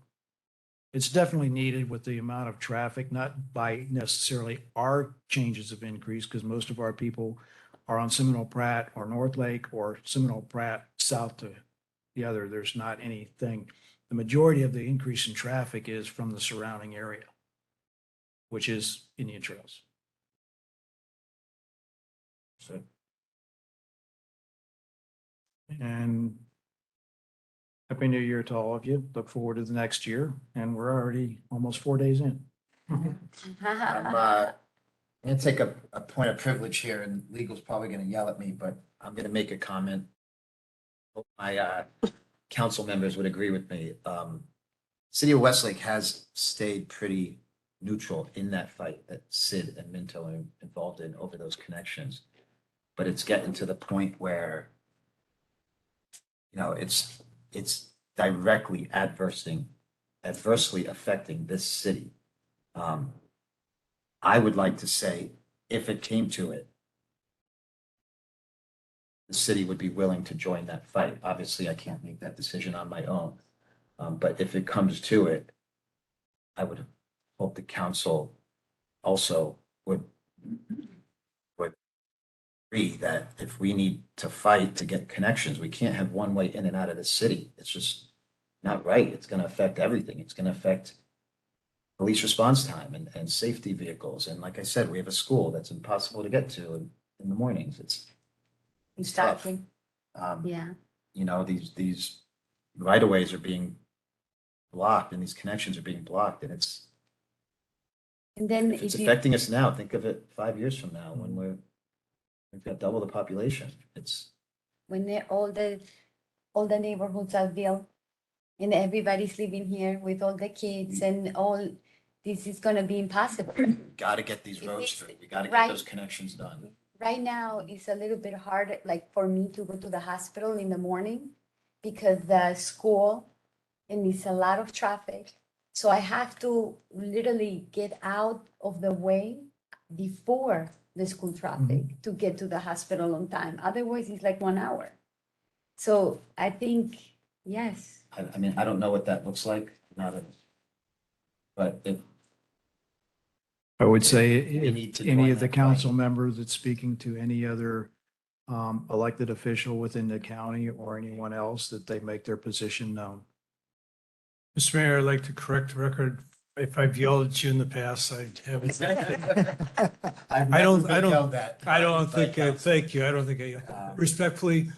It's definitely needed with the amount of traffic, not by necessarily our changes of increase, because most of our people are on Seminole Pratt or North Lake or Seminole Pratt south to the other. There's not anything. The majority of the increase in traffic is from the surrounding area. which is Indian Trails. So, And Happy New Year to all of you. Look forward to the next year, and we're already almost 4 days in. I'm gonna take a point of privilege here, and legal's probably gonna yell at me, but I'm gonna make a comment. Hope my council members would agree with me. City of Westlake has stayed pretty neutral in that fight that Sid and Minto are involved in over those connections. But it's getting to the point where, you know, it's directly adversely affecting this city. I would like to say, if it came to it, the city would be willing to join that fight. Obviously, I can't make that decision on my own. But if it comes to it, I would hope the council also would agree that if we need to fight to get connections, we can't have one way in and out of the city. It's just not right. It's going to affect everything. It's going to affect police response time and safety vehicles. And like I said, we have a school that's impossible to get to in the mornings. It's tough. Exactly. Yeah. You know, these right of ways are being blocked and these connections are being blocked, and And then if it's if you, affecting us now, think of it 5 years from now when we've got double the population. It's when all the neighborhoods are built and everybody's living here with all the kids and all, this is gonna be impossible. got to get these roads through. We got to get Right. those connections done. Right now, it's a little bit hard, like for me to go to the hospital in the morning because the school and it's a lot of traffic. So I have to literally get out of the way before the school traffic to get to the hospital on time. Otherwise, it's like 1 hour. So I think, yes. I mean, I don't know what that looks like, but if I would say We if need to any join of the that council fight. members that's speaking to any other elected official within the county or anyone else, that they make their position known. Mr. Mayor, I'd like to correct the record. If I've yelled at you in the past, I haven't. I don't think, thank you. I don't think respectfully,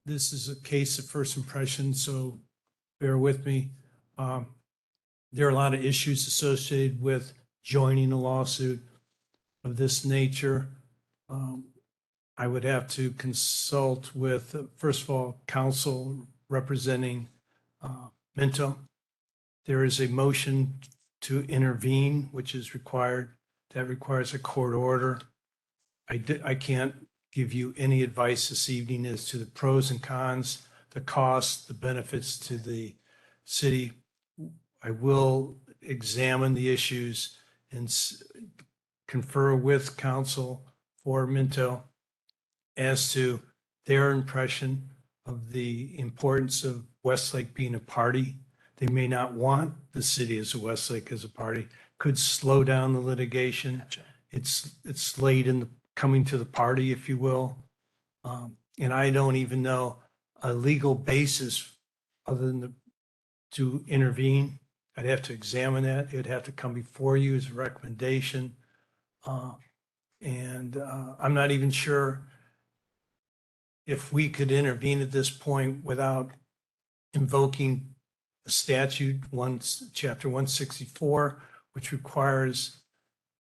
this is a case of first impression, so bear with me. There are a lot of issues associated with joining a lawsuit of this nature. I would have to consult with, first of all, counsel representing Minto. There is a motion to intervene, which is required. That requires a court order. I can't give you any advice this evening as to the pros and cons, the costs, the benefits to the city. I will examine the issues and confer with counsel for Minto as to their impression of the importance of Westlake being a party. They may not want the city as a Westlake as a party, could slow down the litigation. It's late in the coming to the party, if you will. And I don't even know a legal basis other than to intervene. I'd have to examine that. It'd have to come before you as a recommendation. And I'm not even sure if we could intervene at this point without invoking a statute, chapter 164, which requires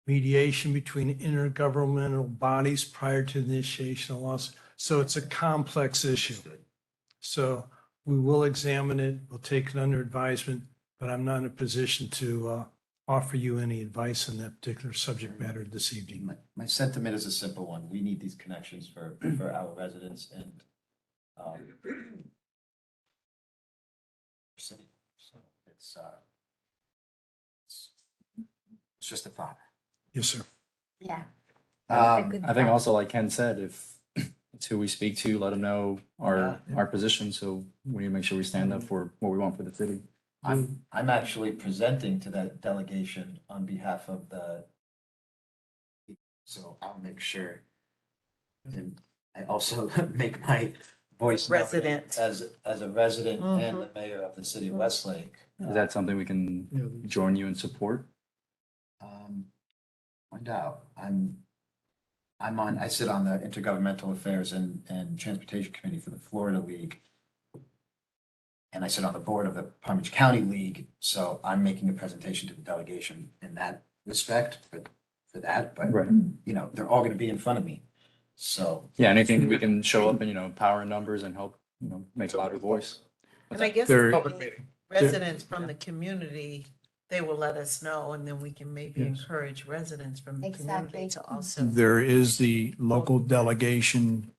mediation between intergovernmental bodies prior to the initiation of lawsuit. So it's a complex issue. So we will examine it. We'll take it under advisement, but I'm not in a position to offer you any advice on that particular subject matter this evening. My sentiment is a simple one. We need these connections for our residents and city. So it's just a thought. Yes, sir. Yeah. I think also, like Ken said, if it's who we speak to, let them know our position. So we need to make sure we stand up for what we want for the city. I'm actually presenting to that delegation on behalf of so I'll make sure. And I also make my voice known Resident. as a resident and the mayor of the city of Westlake. Is that something we can join you and support? Find out. I sit on the Intergovernmental Affairs and Transportation Committee for the Florida League. And I sit on the board of the Palm Beach County League, so I'm making a presentation to the delegation in that respect for that, but Right. you know, they're all gonna be in front of me. So Yeah, anything we can show up and, power in numbers and help, make a louder voice. And I guess There- residents from the community, they will let us know, and then we can maybe Yes. encourage residents from the Exactly. community to also. There is the local delegation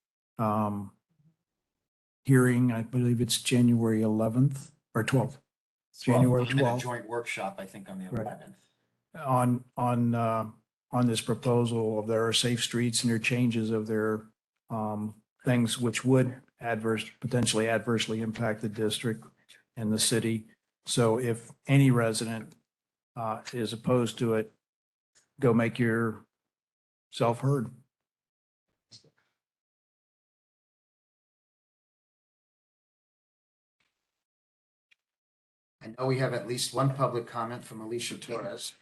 hearing, I believe it's January 11th or 12th. January I'm in a 12th. joint workshop, I think, on the Right. 11th. On this proposal of their safe streets and their changes of their things which would potentially adversely impact the district and the city. So if any resident is opposed to it, go make yourself heard. I know we have at least one public comment from Alicia Torres.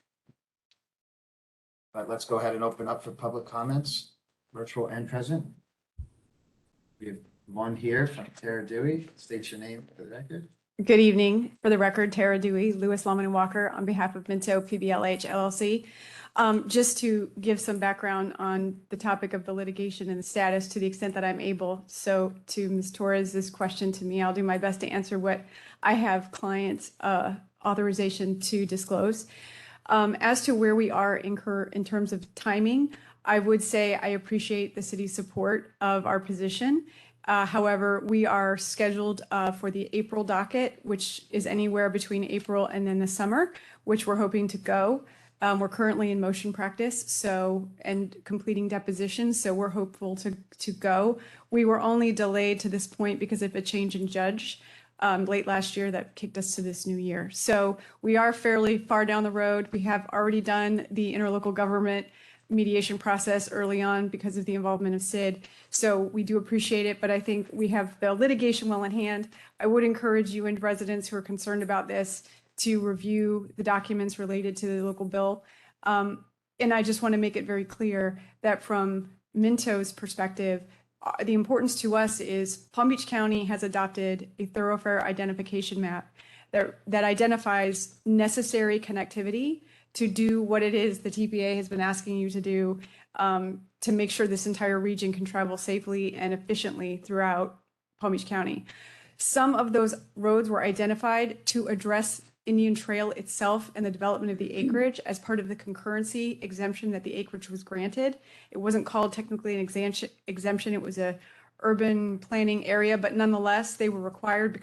But let's go ahead and open up for public comments, virtual and present. We have one here from Tara Dewey. State your name for the record. Good evening. For the record, Tara Dewey, Lewis, Longman, and Walker on behalf of Minto PBLH LLC. Just to give some background on the topic of the litigation and the status to the extent that I'm able. So to Ms. Torres's question to me, I'll do my best to answer what I have clients' authorization to disclose. As to where we are in terms of timing, I would say I appreciate the city's support of our position. However, we are scheduled for the April docket, which is anywhere between April and then the summer, which we're hoping to go. We're currently in motion practice, and completing depositions, so we're hopeful to go. We were only delayed to this point because of a change in judge late last year that kicked us to this new year. So we are fairly far down the road. We have already done the interlocal government mediation process early on because of the involvement of SID. So we do appreciate it, but I think we have the litigation well in hand. I would encourage you and residents who are concerned about this to review the documents related to the local bill. And I just want to make it very clear that from Minto's perspective, the importance to us is Palm Beach County has adopted a thoroughfare identification map that identifies necessary connectivity to do what it is the TPA has been asking you to do to make sure this entire region can travel safely and efficiently throughout Palm Beach County. Some of those roads were identified to address Indian Trail itself and the development of the acreage as part of the concurrency exemption that the acreage was granted. It wasn't called technically an exemption, it was a urban planning area, but nonetheless, they were required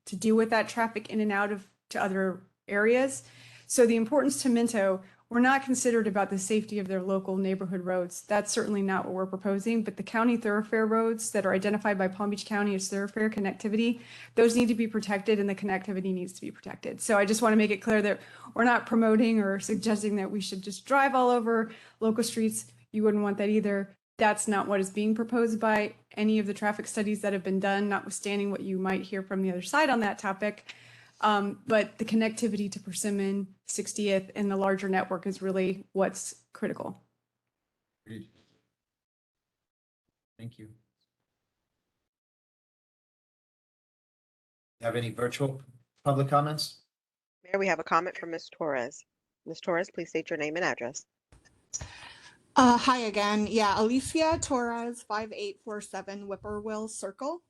to deal with that traffic in and out to other areas. So the importance to Minto, we're not considered about the safety of their local neighborhood roads. That's certainly not what we're proposing, but the county thoroughfare roads that are identified by Palm Beach County as thoroughfare connectivity, those need to be protected and the connectivity needs to be protected. So I just want to make it clear that we're not promoting or suggesting that we should just drive all over local streets. You wouldn't want that either. That's not what is being proposed by any of the traffic studies that have been done, notwithstanding what you might hear from the other side on that topic. But the connectivity to Persimmon, 60th, and the larger network is really what's critical. Thank you. Have any virtual public comments? Mayor, we have a comment from Ms. Torres. Ms. Torres, please state your name and address. Hi again. Yeah, Alicia Torres, 5847 Whippoorwill Circle.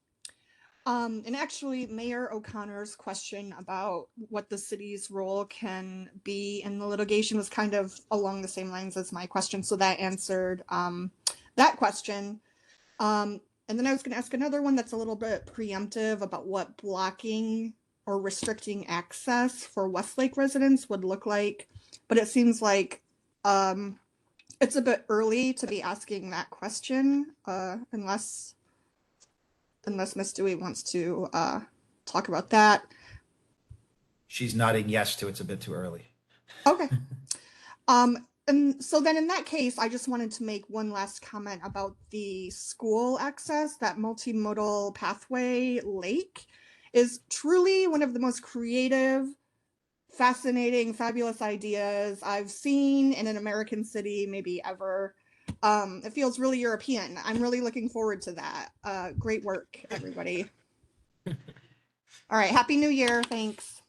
And actually, Mayor O'Connor's question about what the city's role can be in the litigation was kind of along the same lines as my question. So that answered that question. And then I was going to ask another one that's a little bit preemptive about what blocking or restricting access for Westlake residents would look like. But it seems like it's a bit early to be asking that question unless Ms. Dewey wants to talk about that. She's nodding yes to it's a bit too early. Okay. And so then in that case, I just wanted to make one last comment about the school access. That multimodal pathway lake is truly one of the most creative fascinating, fabulous ideas I've seen in an American city, maybe ever. It feels really European. I'm really looking forward to that. Great work, everybody. All right. Happy New Year. Thanks.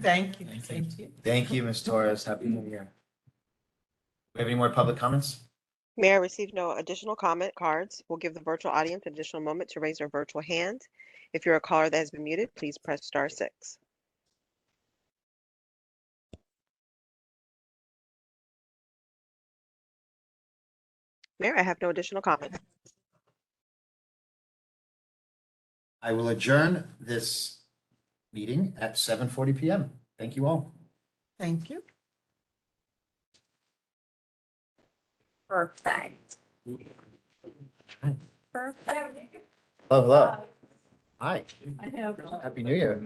Thank you. Thank you. Thank you, Ms. Torres. Happy New Year. We have any more public comments? Mayor, I received no additional comment cards. We'll give the virtual audience an additional moment to raise their virtual hand. If you're a caller that has been muted, please press *6. Mayor, I have no additional comments. I will adjourn this meeting at 7:40 PM. Thank you all. Thank you. Perfect. Hello, hello. Hi. I have. Happy New Year.